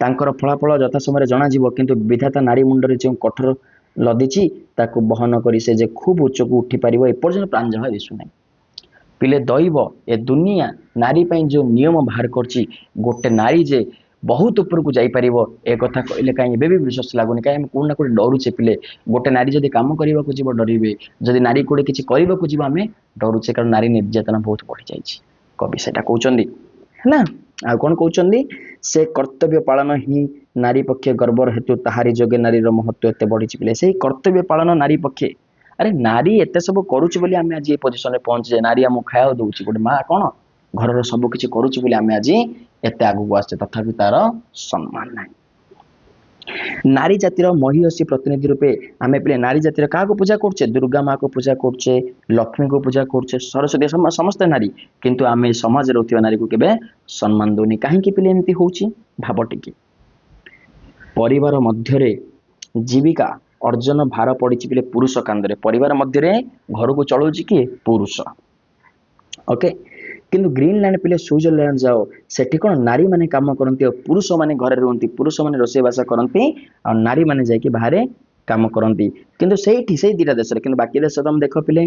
ତାଙ୍କର ଫଳାଫଳ ଯଥା ସମୟରେ ଜଣାଯିବ, କିନ୍ତୁ ବିଧାତା ନାରୀ ମୁଣ୍ଡରେ ଯେଉଁ କଠୋର ଲଦିଛି ତାକୁ ବହନ କରି ସେ ଯେ ଖୁବ୍ ଉଚ୍ଚକୁ ଉଠିପାରିବ ଏପର୍ଯ୍ୟନ୍ତ ପ୍ରାଞ୍ଜଳ ଦିଶୁନାହିଁ। ପିଲେ ଦୈବ ଏ ଦୁନିଆ ନାରୀ ପାଇଁ ଯେଉଁ ନିୟମ ବାହାର କରିଛି, ଗୋଟେ ନାରୀ ଯେ ବହୁତ ଉପରକୁ ଯାଇପାରିବ ଏ କଥା କହିଲେ କାହିଁ ଏବେ ବି ବିଶ୍ୱାସ ଲାଗୁନି। କାହିଁ ଆମେ କୋଉଠି ନା କୋଉଠି ଡରୁଛେ ପିଲେ। ଗୋଟେ ନାରୀ ଯଦି କାମ କରିବାକୁ ଯିବ ଡରିବେ, ଯଦି ନାରୀ କୋଉଠି କିଛି କରିବାକୁ ଯିବ ଆମେ ଡରୁଛେ, କାରଣ ନାରୀ ନିର୍ଯାତନା ବହୁତ ବଢ଼ିଯାଇଛି। କବି ସେଟା କହୁଛନ୍ତି ହେଲା। ଆଉ କ'ଣ କହୁଛନ୍ତି? ସେ କର୍ତ୍ତବ୍ୟ ପାଳନ ହିଁ ନାରୀ ପକ୍ଷେ ଗର୍ବର ହେତୁ, ତାହାରି ଯୋଗେ ନାରୀର ମହତ୍ଵ ଏତେ ବଢିଛି ପିଲେ। ସେଇ କର୍ତ୍ତବ୍ୟ ପାଳନ ନାରୀ ପକ୍ଷେ। ଆରେ ନାରୀ ଏତେ ସବୁ କରୁଛି ବୋଲି ଆମେ ଆଜି ଏ ପୋଜିସନରେ ପହଞ୍ଚିଛେ। ନାରୀ ଆମକୁ ଖାଇବାକୁ ଦଉଛି, ଗୋଟେ ମା କ'ଣ ଘରର ସବୁ କିଛି କରୁଛି ବୋଲି ଆମେ ଆଜି ଏତେ ଆଗକୁ ଆସିଛେ, ତଥାପି ତାର ସମ୍ମାନ ନାହିଁ। ନାରୀ ଜାତିର ମହିୟସୀ ପ୍ରତିନିଧି ରୂପେ ଆମେ ପିଲେ ନାରୀ ଜାତିର କାହାକୁ ପୂଜା କରୁଛେ? ଦୁର୍ଗା ମାକୁ ପୂଜା କରୁଛେ, ଲକ୍ଷ୍ମୀକୁ ପୂଜା କରୁଛେ, ସରସ୍ୱତୀ, ସମସ୍ତେ ନାରୀ, କିନ୍ତୁ ଆମେ ସମାଜରେ ରହୁଥିବା ନାରୀକୁ କେବେ ସମ୍ମାନ ଦଉନି। କାହିଁକି ପିଲେ ଏମିତି ହଉଛି? ଭାବ ଟିକେ। ପରିବାର ମଧ୍ୟରେ ଜୀବିକା ଅର୍ଜନ ଭାର ପଡିଛି ପିଲେ ପୁରୁଷ କାନ୍ଧରେ। ପରିବାର ମଧ୍ୟରେ ଘରକୁ ଚଳଉଛି କିଏ? ପୁରୁଷ। ଓକେ। କିନ୍ତୁ ଗ୍ରୀନଲ୍ୟାଣ୍ଡ ପିଲେ ସୁଇଜରଲ୍ୟାଣ୍ଡ ଯାଅ, ସେଠି କ'ଣ ନାରୀ ମାନେ କାମ କରନ୍ତି ଆଉ ପୁରୁଷ ମାନେ ଘରେ ରୁହନ୍ତି। ପୁରୁଷ ମାନେ ରୋଷେଇବାସ କରନ୍ତି ଆଉ ନାରୀ ମାନେ ଯାଇକି ବାହାରେ କାମ କରନ୍ତି। କିନ୍ତୁ ସେଇଠି ସେଇ ଦିଟା ଦେଶରେ, କିନ୍ତୁ ବାକି ଦେଶ ତମେ ଦେଖ ପିଲେ,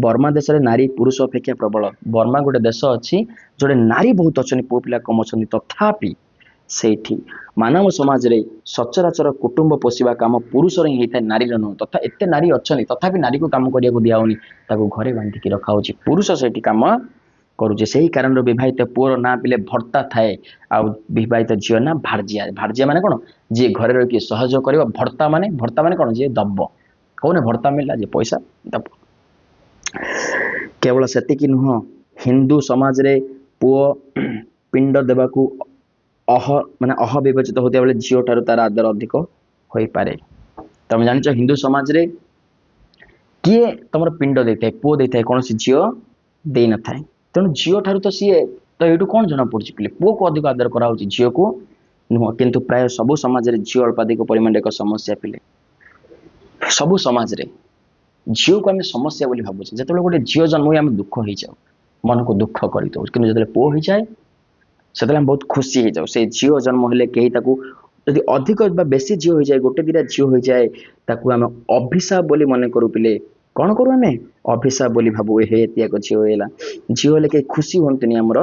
ବର୍ମା ଦେଶରେ ନାରୀ ପୁରୁଷ ଅପେକ୍ଷା ପ୍ରବଳ। ବର୍ମା ଗୋଟେ ଦେଶ ଅଛି ଯୋଉଠି ନାରୀ ବହୁତ ଅଛନ୍ତି, ପୁଅ ପିଲା କମ ଅଛନ୍ତି, ତଥାପି ସେଇଠି ମାନବ ସମାଜରେ ସଚରାଚର କୁଟୁମ୍ବ ପୋଷିବା କାମ ପୁରୁଷର ହିଁ ହେଇଥାଏ, ନାରୀର ନୁହଁ। ତଥା ଏତେ ନାରୀ ଅଛନ୍ତି, ତଥାପି ନାରୀକୁ କାମ କରିବାକୁ ଦିଆହଉନି, ତାକୁ ଘରେ ବାନ୍ଧିକି ରଖାହଉଛି। ପୁରୁଷ ସେଇଠି କାମ କରୁଛି। ସେହି କାରଣରୁ ବିବାହିତ ପୁଅର ନାଁ ପିଲେ ଭର୍ତ୍ତା ଥାଏ, ଆଉ ବିବାହିତ ଝିଅ ନାଁ ଭାର୍ଯ୍ୟା। ଭାର୍ଯ୍ୟା ମାନେ କ'ଣ? ଯିଏ ଘରେ ରହିକି ସହଯୋଗ କରିବ। ଭର୍ତ୍ତା ମାନେ କ'ଣ? ଯିଏ ଦବ। କହୁନେ ଭର୍ତ୍ତା ମିଳିଲା, ଯେ ପଇସା ଦବ। କେବଳ ସେତିକି ନୁହଁ, ହିନ୍ଦୁ ସମାଜରେ ପୁଅ ପିଣ୍ଡ ଦେବାକୁ ଅବିବେଚିତ ହେଉଥିବା ବେଳେ ଝିଅ ଠାରୁ ତାର ଆଦର ଅଧିକ ହୋଇପାରେ। ତମେ ଜାଣିଛ ହିନ୍ଦୁ ସମାଜରେ କିଏ ତମର ପିଣ୍ଡ ଦେଇଥାଏ? ପୁଅ ଦେଇଥାଏ, କୌଣସି ଝିଅ ଦେଇନଥାଏ। ତେଣୁ ଝିଅ ଠାରୁ ତ ସିଏ, ତ ଏଇଠୁ କ'ଣ ଜଣାପଡୁଛି ପିଲେ? ପୁଅକୁ ଅଧିକ ଆଦର କରାହଉଛି, ଝିଅକୁ ନୁହଁ। କିନ୍ତୁ ପ୍ରାୟ ସବୁ ସମାଜରେ ଝିଅ ଅଳ୍ପାଧିକ ପରିମାଣରେ ଏକ ସମସ୍ୟା ପିଲେ। ସବୁ ସମାଜରେ ଝିଅକୁ ଆମେ ସମସ୍ୟା ବୋଲି ଭାବୁଛେ। ଯେତେବେଳେ ଗୋଟେ ଝିଅ ଜନ୍ମ ହୁଏ ଆମେ ଦୁଃଖ ହେଇଯାଉ, ମନକୁ ଦୁଃଖ କରିଦେଉ। କିନ୍ତୁ ଯେତେବେଳେ ପୁଅ ହେଇଯାଏ ସେତେବେଳେ ଆମେ ବହୁତ ଖୁସି ହେଇଯାଉ। ସେଇ ଝିଅ ଜନ୍ମ ହେଲେ କେହି ତାକୁ, ଯଦି ଅଧିକ ବା ବେଶୀ ଝିଅ ହେଇଯାଏ, ଗୋଟେ ଦିଟା ଝିଅ ହେଇଯାଏ, ତାକୁ ଆମେ ଅଭିଶାପ ବୋଲି ମନେ କରୁ ପିଲେ। କ'ଣ କରୁ? ଆମେ ଅଭିଶାପ ବୋଲି ଭାବୁ। ହେ ଏତିକ ଝିଅ ହେଇଗଲା। ଝିଅ ହେଲେ କେହି ଖୁସି ହୁଅନ୍ତିନି ଆମର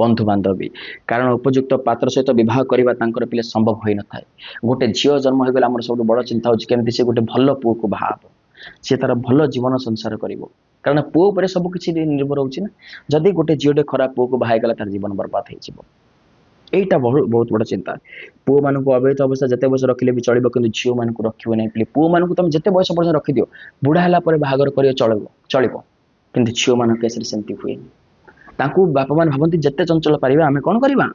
ବନ୍ଧୁବାନ୍ଧବୀ, କାରଣ ଉପଯୁକ୍ତ ପାତ୍ର ସହିତ ବିବାହ କରିବା ତାଙ୍କର ପିଲେ ସମ୍ଭବ ହୋଇନଥାଏ। ଗୋଟେ ଝିଅ ଜନ୍ମ ହୋଇଗଲେ ଆମର ସବୁଠୁ ବଡ଼ ଚିନ୍ତା ହେଉଛି କେମିତି ସେ ଗୋଟେ ଭଲ ପୁଅକୁ ବାହା ହେବ, ସେ ତାର ଭଲ ଜୀବନ ସଂସାର କରିବ। କାରଣ ପୁଅ ଉପରେ ସବୁ କିଛି ନିର୍ଭର ହେଉଛି ନା। ଯଦି ଗୋଟେ ଝିଅଟେ ଖରାପ ପୁଅକୁ ବାହା ହେଇଗଲା, ତାର ଜୀବନ ବର୍ବାଦ ହେଇଯିବ। এইটা ବହୁତ ବଡ଼ ଚିନ୍ତା। ପୁଅମାନଙ୍କୁ ଅବୈଧ ଅବସ୍ଥା ଯେତେ ବୟସ ରଖିଲେ ବି ଚଳିବ, କିନ୍ତୁ ଝିଅମାନଙ୍କୁ ରଖିବ ନାହିଁ ପିଲେ। ପୁଅମାନଙ୍କୁ ତମେ ଯେତେ ବୟସ ପର୍ଯ୍ୟନ୍ତ ରଖିଦିଅ, ବୁଢ଼ା ହେଲା ପରେ ବାହାଘର କରିବ, ଚଳିବ, କିନ୍ତୁ ଝିଅମାନଙ୍କ କେସରେ ସେମିତି ହୁଏନି। ତାଙ୍କୁ ବାପା ମାନେ ଭାବନ୍ତି ଯେତେ ଚଞ୍ଚଳ ପାରିବା ଆମେ କ'ଣ କରିବା?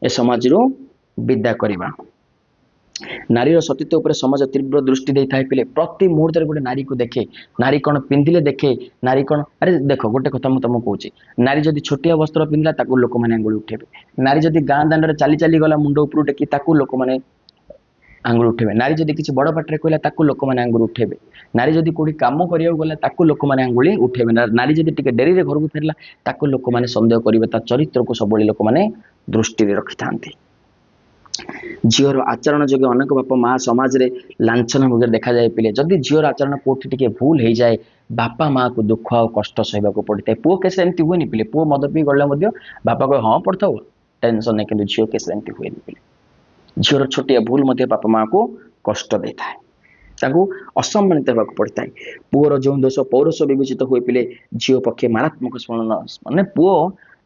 ଏ ସମାଜରୁ ବିଦା କରିବା। ନାରୀର ସତୀତ୍ୱ ଉପରେ ସମାଜ ତୀବ୍ର ଦୃଷ୍ଟି ଦେଇଥାଏ ପିଲେ। ପ୍ରତି ମୁହୂର୍ତ୍ତରେ ଗୋଟେ ନାରୀକୁ ଦେଖେ, ନାରୀ କ'ଣ ପିନ୍ଧିଲେ ଦେଖେ, ନାରୀ କ'ଣ, ଆରେ ଦେଖ ଗୋଟେ କଥା ମୁଁ ତମକୁ କହୁଛି, ନାରୀ ଯଦି ଛୋଟିଆ ବସ୍ତ୍ର ପିନ୍ଧିଲା ତାକୁ ଲୋକମାନେ ଆଙ୍ଗୁଳି ଉଠେଇବେ। ନାରୀ ଯଦି ଗାଁ ଦାଣ୍ଡରେ ଚାଲି ଚାଲି ଗଲା ମୁଣ୍ଡ ଉପରୁ ଟେକି, ତାକୁ ଲୋକମାନେ ଆଙ୍ଗୁଳି ଉଠେଇବେ। ନାରୀ ଯଦି କିଛି ବଡ଼ ପାଟିରେ କହିଲା, ତାକୁ ଲୋକମାନେ ଆଙ୍ଗୁଳି ଉଠେଇବେ। ନାରୀ ଯଦି କୋଉଠି କାମ କରିବାକୁ ଗଲା, ତାକୁ ଲୋକମାନେ ଆଙ୍ଗୁଳି ଉଠେଇବେ। ନାରୀ ଯଦି ଟିକେ ଡେରିରେ ଘରକୁ ଫେରିଲା, ତାକୁ ଲୋକମାନେ ସନ୍ଦେହ କରିବେ। ତା ଚରିତ୍ରକୁ ସବୁବେଳେ ଲୋକମାନେ ଦୃଷ୍ଟିରେ ରଖିଥାନ୍ତି। ଝିଅର ଆଚରଣ ଯୋଗେ ଅନେକ ବାପ ମା ସମାଜରେ ଲାଞ୍ଛନା ଭୋଗରେ ଦେଖାଯାଏ ପିଲେ। ଯଦି ଝିଅର ଆଚରଣ କୋଉଠି ଟିକେ ଭୁଲ ହେଇଯାଏ, ବାପା ମାକୁ ଦୁଃଖ ଆଉ କଷ୍ଟ ସହିବାକୁ ପଡ଼ିଥାଏ। ପୁଅ କେସରେ ଏମିତି ହୁଏନି ପିଲେ। ପୁଅ ମଦ ପିଇ ଗଲେ ମଧ୍ୟ ବାପା କହେ ହଁ ପଡ଼ିଥାଉ, ଟେନସନ୍ ନାହିଁ। କିନ୍ତୁ ଝିଅ କେସରେ ଏମିତି ହୁଏନି ପିଲେ। ଝିଅର ଛୋଟିଆ ଭୁଲ ମଧ୍ୟ ବାପା ମାକୁ କଷ୍ଟ ଦେଇଥାଏ, ତାଙ୍କୁ ଅସମ୍ମାନିତ ହେବାକୁ ପଡ଼ିଥାଏ। ପୁଅର ଯେଉଁ ଦୋଷ ପୌରୁଷ ବିବେଚିତ ହୁଏ ପିଲେ, ଝିଅ ପକ୍ଷେ ମାରାତ୍ମକ ସ୍ମରଣ। ମାନେ ପୁଅ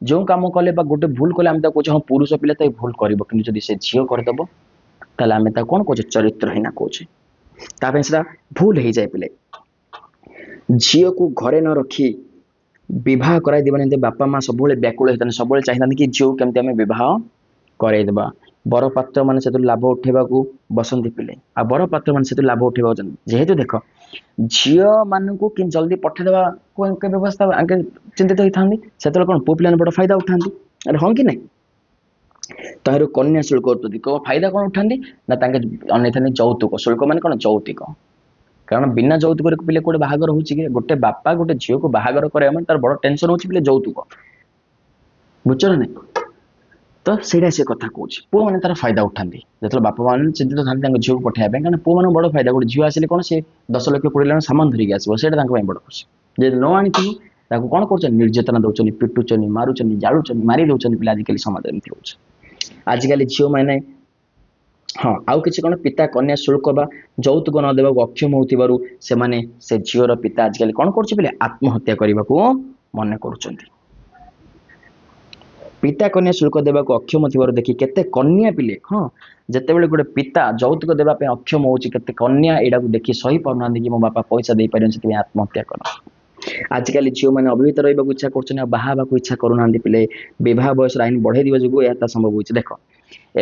ଯେଉଁ କାମ କଲେ ବା ଗୋଟେ ଭୁଲ କଲେ ଆମେ ତାକୁ କହୁଛେ ହଁ ପୁରୁଷ ପିଲା ତ ଭୁଲ କରିବ, କିନ୍ତୁ ଯଦି ସେ ଝିଅ କରିଦେବ ତାହେଲେ ଆମେ ତାକୁ କ'ଣ କହୁଛେ? ଚରିତ୍ରହୀନ କହୁଛେ। ତା ପାଇଁ ସେଟା ଭୁଲ ହେଇଯାଏ ପିଲେ। ଝିଅକୁ ଘରେ ନ ରଖି ବିବାହ କରାଇ ଦେବା ନିମନ୍ତେ ବାପା ମା ସବୁବେଳେ ବ୍ୟାକୁଳ ହେଇଥାନ୍ତି, ସବୁବେଳେ ଚାହିଁଥାନ୍ତି କି ଝିଅକୁ କେମିତି ଆମେ ବିବାହ କରାଇଦେବା। ବରପାତ୍ର ମାନେ ସେଥିରୁ ଲାଭ ଉଠେଇବାକୁ ବସନ୍ତି ପିଲେ, ଆଉ ବରପାତ୍ର ମାନେ ସେଥିରୁ ଲାଭ ଉଠେଇବାକୁ ଚାହାନ୍ତି। ଯେହେତୁ ଦେଖ ଝିଅ ମାନଙ୍କୁ କି ଜଲ୍ଦି ପଠେଇଦେବା ବ୍ୟବସ୍ଥା ଆଗେ ଚିନ୍ତିତ ହେଇଥାନ୍ତି, ସେତେବେଳେ କଣ ପୁଅ ପିଲାମାନେ ବଡ ଫାଇଦା ଉଠାନ୍ତି। ଆରେ ହଁ କି ନାଇଁ? ତାହାର କନ୍ୟା ଶୁଳ୍କ ଫାଇଦା କଣ ଉଠାନ୍ତି ନା ତାଙ୍କେ ଅନେଇଥାନ୍ତି ଯୌତୁକ। ଶୁଳ୍କ ମାନେ କଣ? ଯୌତୁକ। କାରଣ ବିନା ଯୌତୁକରେ ପିଲେ କୋଉଟେ ବାହାଘର ହଉଛି କି? ଗୋଟେ ବାପା ଗୋଟେ ଝିଅକୁ ବାହାଘର କରିବା ମାନେ ତାର ବଡ ଟେନସନ ହଉଛି ପିଲେ ଯୌତୁକ। ବୁଝଛ ନା ନାଇଁ? ତ ସେଇଟା ସେ କଥା କହୁଛି, ପୁଅ ମାନେ ତାର ଫାଇଦା ଉଠାନ୍ତି। ଯେତେବେଳେ ବାପା ମାନେ ଚିନ୍ତିତ ଥାନ୍ତି ତାଙ୍କ ଝିଅକୁ ପଠେଇବା ପାଇଁ, କାରଣ ପୁଅ ମାନଙ୍କୁ ବଡ ଫାଇଦା, ଗୋଟେ ଝିଅ ଆସିଲେ କଣ ସେ 10 ଲକ୍ଷ 20 ଲକ୍ଷ ସାମାନ ଧରିକି ଆସିବ, ସେଇଟା ତାଙ୍କ ପାଇଁ ବଡ ଖୁସି। ଯଦି ନ ଆଣିଥିବ ତାକୁ କଣ କରୁଛନ୍ତି? ନିର୍ଯାତନା ଦଉଛନ୍ତି, ପିଟୁଛନ୍ତି, ମାରୁଛନ୍ତି, ଜାଳୁଛନ୍ତି, ମାରି ଦଉଛନ୍ତି ପିଲା। ଆଜିକାଲି ସମାଜରେ ଏମିତି ହଉଛି। ଆଜିକାଲି ଝିଅ ମାନେ ହଁ ଆଉ କିଛି କଣ ପିତା କନ୍ୟା ଶୁଳ୍କ ବା ଯୌତୁକ ନ ଦେବାକୁ ଅକ୍ଷମ ହଉଥିବାରୁ ସେମାନେ ସେ ଝିଅର ପିତା ଆଜିକାଲି କଣ କରୁଛି ପିଲେ? ଆତ୍ମହତ୍ୟା କରିବାକୁ ମନେ କରୁଛନ୍ତି। ପିତା କନ୍ୟା ଶୁଳ୍କ ଦେବାକୁ ଅକ୍ଷମ ଥିବାରୁ ଦେଖି କେତେ କନ୍ୟା ପିଲେ, ହଁ ଯେତେବେଳେ ଗୋଟେ ପିତା ଯୌତୁକ ଦେବା ପାଇଁ ଅକ୍ଷମ ହଉଛି, କେତେ କନ୍ୟା ଏଇଟାକୁ ଦେଖି ସହି ପାରୁନାହାନ୍ତି କି ମୋ ବାପା ପଇସା ଦେଇପାରିବେନି, ସେଥିପାଇଁ ଆତ୍ମହତ୍ୟା କର। ଆଜିକାଲି ଝିଅମାନେ ଅବିବାହିତ ରହିବାକୁ ଇଚ୍ଛା କରୁଛନ୍ତି, ଆଉ ବାହା ହେବାକୁ ଇଚ୍ଛା କରୁନାହାନ୍ତି ପିଲେ। ବିବାହ ବୟସର ଆଇନ ବଢେଇ ଦିବା ଯୋଗୁଁ ଏହା ସମ୍ଭବ ହୋଇଛି। ଦେଖ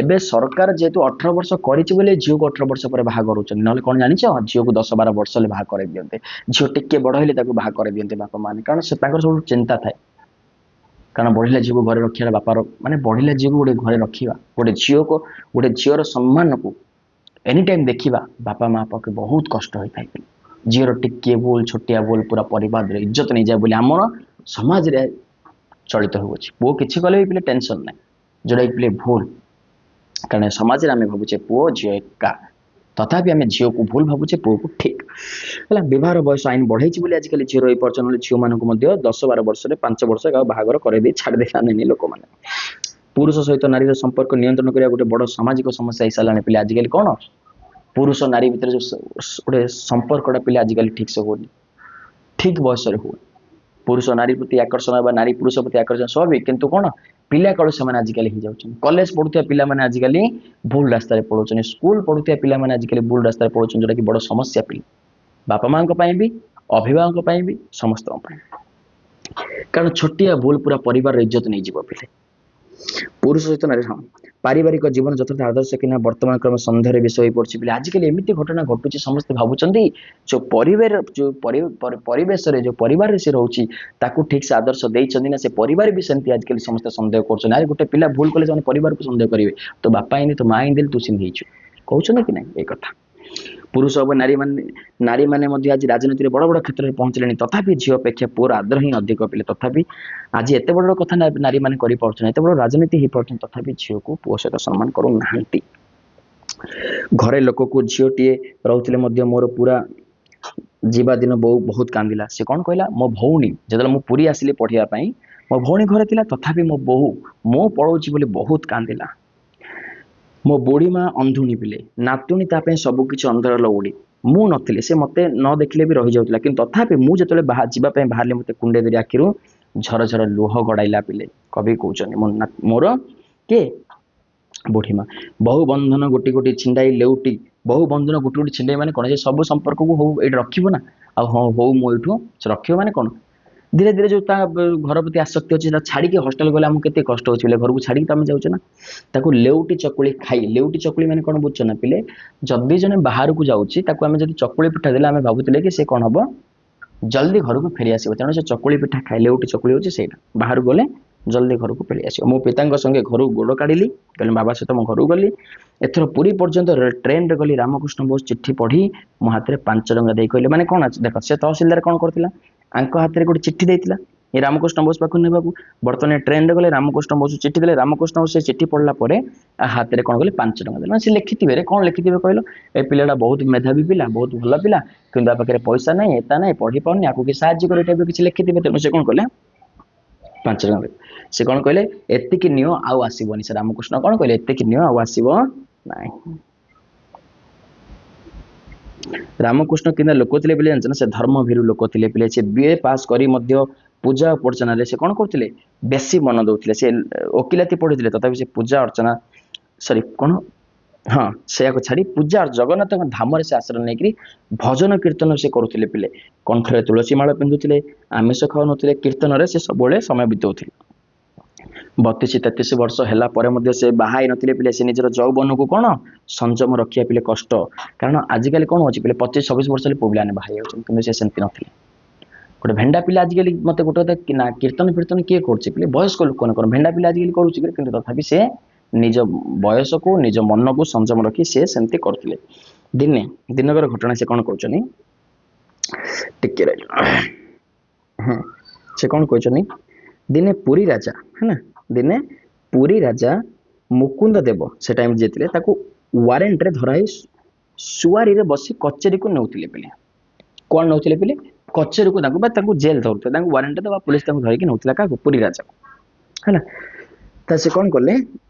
ଏବେ ସରକାର ଯେହେତୁ 18 ବର୍ଷ କରିଛି ବୋଲି ଝିଅକୁ 18 ବର୍ଷ ପରେ ବାହା କରୁଛନ୍ତି, ନହେଲେ କଣ ଜାଣିଛ? ଝିଅକୁ 10-12 ବର୍ଷ ହେଲେ ବାହା କରାଇ ଦିଅନ୍ତେ। ଝିଅ ଟିକେ ବଡ ହେଲେ ତାକୁ ବାହା କରାଇ ଦିଅନ୍ତେ ବାପା ମାନେ, କାରଣ ସେ ତାଙ୍କର ସବୁ ଚିନ୍ତା ଥାଏ। କାରଣ ବଢିଲା ଝିଅକୁ ଘରେ ରଖିବା ବାପାର ମାନେ, ବଢିଲା ଝିଅକୁ ଗୋଟେ ଘରେ ରଖିବା, ଗୋଟେ ଝିଅର ସମ୍ମାନକୁ ଏନି ଟାଇମ ଦେଖିବା ବାପା ମା ପକ୍ଷେ ବହୁତ କଷ୍ଟ ହୋଇଥାଏ। ଝିଅର ଟିକିଏ ଭୁଲ, ଛୋଟିଆ ଭୁଲ ପୁରା ପରିବାରରେ ଇଜ୍ଜତ ନେଇଯାଏ ବୋଲି ଆମର ସମାଜରେ ଚଳିତ ହେଉଅଛି। ପୁଅ କିଛି କଲେ ବି ପିଲେ ଟେନସନ ନାହିଁ, ଯୋଉଟା କି ପିଲେ ଭୁଲ। କାରଣ ସମାଜରେ ଆମେ ଭାବୁଛେ ପୁଅ ଝିଅ ଏକା, ତଥାପି ଆମେ ଝିଅକୁ ଭୁଲ ଭାବୁଛେ, ପୁଅକୁ ଠିକ ହେଲା। ବିବାହର ବୟସ ଆଇନ ବଢେଇଛି ବୋଲି ଆଜିକାଲି ଝିଅ ରହିପାରୁଛନ୍ତି, ନହେଲେ ଝିଅମାନଙ୍କୁ ମଧ୍ୟ 10-12 ବର୍ଷରେ 5 ବର୍ଷ ବାହାଘର କରେଇ ଦେଇ ଛାଡି ଦେଇଥାନ୍ତେ ଲୋକମାନେ। ପୁରୁଷ ସହିତ ନାରୀର ସମ୍ପର୍କ ନିୟନ୍ତ୍ରଣ କରିବା ଗୋଟେ ବଡ ସାମାଜିକ ସମସ୍ୟା ହେଇସାରିଲାଣି ପିଲା। ଆଜିକାଲି କଣ ପୁରୁଷ ନାରୀ ଭିତରେ ଯୋଉ ଗୋଟେ ସମ୍ପର୍କଟା ପିଲା ଆଜିକାଲି ଠିକ ସେ ହଉନି, ଠିକ ବୟସରେ ହଉନି। ପୁରୁଷ ନାରୀ ପ୍ରତି ଆକର୍ଷଣ ବା ନାରୀ ପୁରୁଷ ପ୍ରତି ଆକର୍ଷଣ ସ୍ୱାଭାବିକ, କିନ୍ତୁ କଣ ପିଲା କାଳୁ ସେମାନେ ଆଜିକାଲି ହେଇଯାଉଛନ୍ତି। କଲେଜ ପଢୁଥିବା ପିଲାମାନେ ଆଜିକାଲି ଭୁଲ ରାସ୍ତାରେ ପଳଉଛନ୍ତି, ସ୍କୁଲ ପଢୁଥିବା ପିଲାମାନେ ଆଜିକାଲି ଭୁଲ ରାସ୍ତାରେ ପଳଉଛନ୍ତି, ଯୋଉଟା କି ବଡ ସମସ୍ୟା ପିଲା, ବାପା ମାଙ୍କ ପାଇଁ ବି, ଅଭିଭାବକଙ୍କ ପାଇଁ ବି, ସମସ୍ତଙ୍କ ପାଇଁ। କାରଣ ଛୋଟିଆ ଭୁଲ ପୁରା ପରିବାରର ଇଜ୍ଜତ ନେଇଯିବ ପିଲେ। ପୁରୁଷ ସହିତ ନାରୀ, ହଁ ପାରିବାରିକ ଜୀବନ ଯଥାର୍ଥ ଆଦର୍ଶ କିନା ବର୍ତ୍ତମାନ କ୍ରମ ସନ୍ଦେହରେ ବିଷୟ ହୋଇ ପଡୁଛି ପିଲେ। ଆଜିକାଲି ଏମିତି ଘଟଣା ଘଟୁଛି, ସମସ୍ତେ ଭାବୁଛନ୍ତି ଯୋଉ ପରିବେଶରେ ଯୋଉ ପରିବାରରେ ସେ ରହୁଛି ତାକୁ ଠିକ ସେ ଆଦର୍ଶ ଦେଇଛନ୍ତି ନା, ସେ ପରିବାର ବି ସେମିତି ଆଜିକାଲି ସମସ୍ତେ ସନ୍ଦେହ କରୁଛନ୍ତି। ଆରେ ଗୋଟେ ପିଲା ଭୁଲ କଲେ ସେମାନେ ପରିବାରକୁ ସନ୍ଦେହ କରିବେ, ତୋ ବାପା ଏମିତି, ତୋ ମା ଏମିତି, ତୁ ସେମିତି ହେଇଛୁ, କହୁଛନ୍ତି କି ନାଇଁ ଏଇ କଥା। ପୁରୁଷ ଏବଂ ନାରୀମାନେ ମଧ୍ୟ ଆଜି ରାଜନୀତିରେ ବଡ ବଡ କ୍ଷେତ୍ରରେ ପହଞ୍ଚିଲେଣି, ତଥାପି ଝିଅ ଅପେକ୍ଷା ପୁଅର ଆଦର ହିଁ ଅଧିକ ପିଲେ। ତଥାପି ଆଜି ଏତେ ବଡ କଥା ନାରୀମାନେ କରିପାରୁଛନ୍ତି, ଏତେ ବଡ ରାଜନୀତି ହେଇପାରୁଛନ୍ତି, ତଥାପି ଝିଅକୁ ପୁଅ ସହିତ ସମ୍ମାନ କରୁନାହାନ୍ତି। ଘରେ ଲୋକକୁ ଝିଅଟିଏ ରହୁଥିଲେ ମଧ୍ୟ ମୋର ପୁରା ଯିବା ଦିନ ବୋଉ ବହୁତ କାନ୍ଦିଲା। ସେ କଣ କହିଲା? ମୋ ଭଉଣୀ ଯେତେବେଳେ ମୁଁ ପୁରୀ ଆସିଲି ପଢିବା ପାଇଁ, ମୋ ଭଉଣୀ ଘରେ ଥିଲା, ତଥାପି ମୋ ବୋଉ ମୁଁ ପଳଉଛି ବୋଲି ବହୁତ କାନ୍ଦିଲା। ମୋ ବୁଢୀ ମା ଅନ୍ଧୁଣୀ ପିଲେ, ନାତୁଣୀ ତା ପାଇଁ ସବୁ କିଛି ଅନ୍ଧର ଲଉଡି। ମୁଁ ନଥିଲି, ସେ ମତେ ନ ଦେଖିଲେ ବି ରହିଯାଉଥିଲା, କିନ୍ତୁ ତଥାପି ମୁଁ ଯେତେବେଳେ ଯିବା ପାଇଁ ବାହାରିଲି ମତେ କୁଣ୍ଡେ ଧରି ଆଖିରୁ ଝରଝର ଲୁହ ଗଡାଇଲା ପିଲେ। କବି କହୁଛନ୍ତି ମୋର କିଏ? ବୁଢୀ ମା। ବହୁ ବନ୍ଧନ ଗୋଟି ଗୋଟି ଛିଣ୍ଡାଇ ଲେଉଟି, ବହୁ ବନ୍ଧନ ଗୋଟି ଗୋଟି ଛିଣ୍ଡାଇ ମାନେ କଣ? ସେ ସବୁ ସମ୍ପର୍କକୁ ହଉ ଏଇଠି ରଖିବ ନା, ଆଉ ହଁ ହଉ ମୁଁ ଏଇଠୁ ରଖିବ ମାନେ କଣ? ଧୀରେ ଧୀରେ ଯୋଉ ତା ଘର ପ୍ରତି ଆସକ୍ତି ଅଛି, ତା ଛାଡିକି ହଷ୍ଟେଲ ଗଲେ ଆମକୁ କେତେ କଷ୍ଟ ହଉଛି ପିଲେ, ଘରକୁ ଛାଡିକି ତମେ ଯାଉଛ ନା। ତାକୁ ଲେଉଟି ଚକୁଳି ଖାଇ, ଲେଉଟି ଚକୁଳି ମାନେ କଣ ବୁଝୁଛ ନା ପିଲେ? ଯଦି ଜଣେ ବାହାରକୁ ଯାଉଛି ତାକୁ ଆମେ ଯଦି ଚକୁଳି ପିଠା ଦେଲେ ଆମେ ଭାବୁଥିଲେ କି ସେ କଣ ହବ, ଜଲ୍ଦି ଘରକୁ ଫେରି ଆସିବ। ତେଣୁ ସେ ଚକୁଳି ପିଠା ଖାଇ, ଲେଉଟି ଚକୁଳି ହଉଛି ସେଇଟା, ବାହାରକୁ ଗଲେ ଜଲ୍ଦି ଘରକୁ ଫେରି ଆସିବ। ମୋ ପିତାଙ୍କ ସଙ୍ଗେ ଘରୁ ଗୋଡ କାଢିଲି, କହିଲେ ବାବା ସହିତ ମୁଁ ଘରକୁ ଗଲି। ଏଥର ପୁରୀ ପର୍ଯ୍ୟନ୍ତ ଟ୍ରେନରେ ଗଲି, ରାମକୃଷ୍ଣ ବୋଷ ଚିଠି ପଢି ମୋ ହାତରେ 5 ଟଙ୍କା ଦେଇ କହିଲେ, ମାନେ କଣ ଅଛି ଦେଖ, ସେ ତହସିଲଦାର କଣ କରିଥିଲା, ଆଙ୍କ ହାତରେ ଗୋଟେ ଚିଠି ଦେଇଥିଲା ଏ ରାମକୃଷ୍ଣ ବୋଷ ପାଖକୁ ନେବାକୁ। ବର୍ତ୍ତମାନ ଟ୍ରେନରେ ଗଲେ ରାମକୃଷ୍ଣ ବୋଷ ଚିଠି ଦେଲେ, ରାମକୃଷ୍ଣ ବୋଷ ସେ ଚିଠି ପଢିଲା ପରେ ହାତରେ କଣ କଲେ, 5 ଟଙ୍କା ଦେଲେ। ମାନେ ସେ ଲେଖିଥିବେ, କଣ ଲେଖିଥିବେ କହିଲ? ଏ ପିଲାଟା ବହୁତ ମେଧାବୀ ପିଲା, ବହୁତ ଭଲ ପିଲା, କିନ୍ତୁ ଆ ପାଖରେ ପଇସା ନାହିଁ, ଏତା ନାହିଁ, ପଢି ପାରୁନି, ଆକୁ କି ସାହାଯ୍ୟ করে, ଏଟା କିଛି ଲେଖିଥିବେ। ତେଣୁ ସେ କଣ କଲେ, 5 ଟଙ୍କା ଦେଲେ। ସେ କଣ କହିଲେ, ଏତିକି ନିଅ ଆଉ ଆସିବନି। ସେ ରାମକୃଷ୍ଣ କଣ କହିଲେ, ଏତିକି ନିଅ ଆଉ ଆସିବ ନାହିଁ। ରାମକୃଷ୍ଣ କିନା ଲୋକ ଥିଲେ ବୋଲି ଜାଣିଛ ନା, ସେ ଧର୍ମଭୀରୁ ଲୋକ ଥିଲେ ପିଲେ। ସେ BA ପାସ୍ କରି ମଧ୍ୟ ପୂଜା ଅର୍ଚ୍ଚନାରେ ସେ କଣ କରୁଥିଲେ, ବେଶୀ ମନ ଦଉଥିଲେ। ସେ ଓକିଲାତି ପଢିଥିଲେ, ତଥାପି ସେ ପୂଜା ଅର୍ଚ୍ଚନା କଣ ହଁ ସେଇଆକୁ ଛାଡ଼ି ପୂଜା ଜଗନ୍ନାଥଙ୍କ ଧାମରେ ସେ ଆଶ୍ରୟ ନେଇକରି ଭଜନ କୀର୍ତ୍ତନ ସେ କରୁଥିଲେ ପିଲେ। କଣ୍ଠରେ ତୁଳସୀ ମାଳ ପିନ୍ଧୁଥିଲେ, ଆମିଷ ଖାଉନଥିଲେ, କୀର୍ତ୍ତନରେ ସେ ସବୁବେଳେ ସମୟ ବିତାଉଥିଲେ। 32-33 ବର୍ଷ ହେଲା ପରେ ମଧ୍ୟ ସେ ବାହା ହେଇ ନଥିଲେ ପିଲେ। ସେ ନିଜର ଯୌବନକୁ କ'ଣ ସଂଯମ ରଖିବା ପିଲେ କଷ୍ଟ। କାରଣ ଆଜିକାଲି କ'ଣ ହେଉଛି ପିଲେ 25-26 ବର୍ଷ ହେଲେ ପୁଅ ପିଲାମାନେ ବାହା ହେଇଯାଉଛନ୍ତି, କିନ୍ତୁ ସେ ସେମିତି ନଥିଲେ। ଗୋଟେ ଭେଣ୍ଡା ପିଲା ଆଜିକାଲି ମତେ ଗୋଟେ କଥା ନା କୀର୍ତ୍ତନ ଫୀର୍ତ୍ତନ କିଏ କରୁଛି ପିଲେ? ବୟସ୍କ ଲୋକମାନେ କ'ଣ ଭେଣ୍ଡା ପିଲା ଆଜିକାଲି କରୁଛି, କିନ୍ତୁ ତଥାପି ସେ ନିଜ ବୟସକୁ ନିଜ ମନକୁ ସଂଯମ ରଖି ସେ ସେମିତି କରୁଥିଲେ। ଦିନକର ଘଟଣା ସେ କ'ଣ କହୁଛନ୍ତି ଟିକେ ସେ କ'ଣ କହିଛନ୍ତି, ଦିନେ ପୁରୀ ରାଜା ଦିନେ ପୁରୀ ରାଜା ମୁକୁନ୍ଦ ଦେବ ସେ ଟାଇମ ଯିଏ ଥିଲେ ତାକୁ ୱାରେଣ୍ଟରେ ଧରାଇ ସୁଆରୀରେ ବସି କଚେରୀକୁ ନେଉଥିଲେ ପିଲେ। କ'ଣ ନେଉଥିଲେ ପିଲେ? କଚେରୀକୁ ତାଙ୍କୁ ଜେଲ ଧରୁଥିଲେ, ତାଙ୍କୁ ୱାରେଣ୍ଟ ଦେବା ପୁଲିସ ତାଙ୍କୁ ଧରିକି ନେଉଥିଲା କାହାକୁ? ପୁରୀ ରାଜାକୁ ହେଲା। ତା ସେ କ'ଣ କଲେ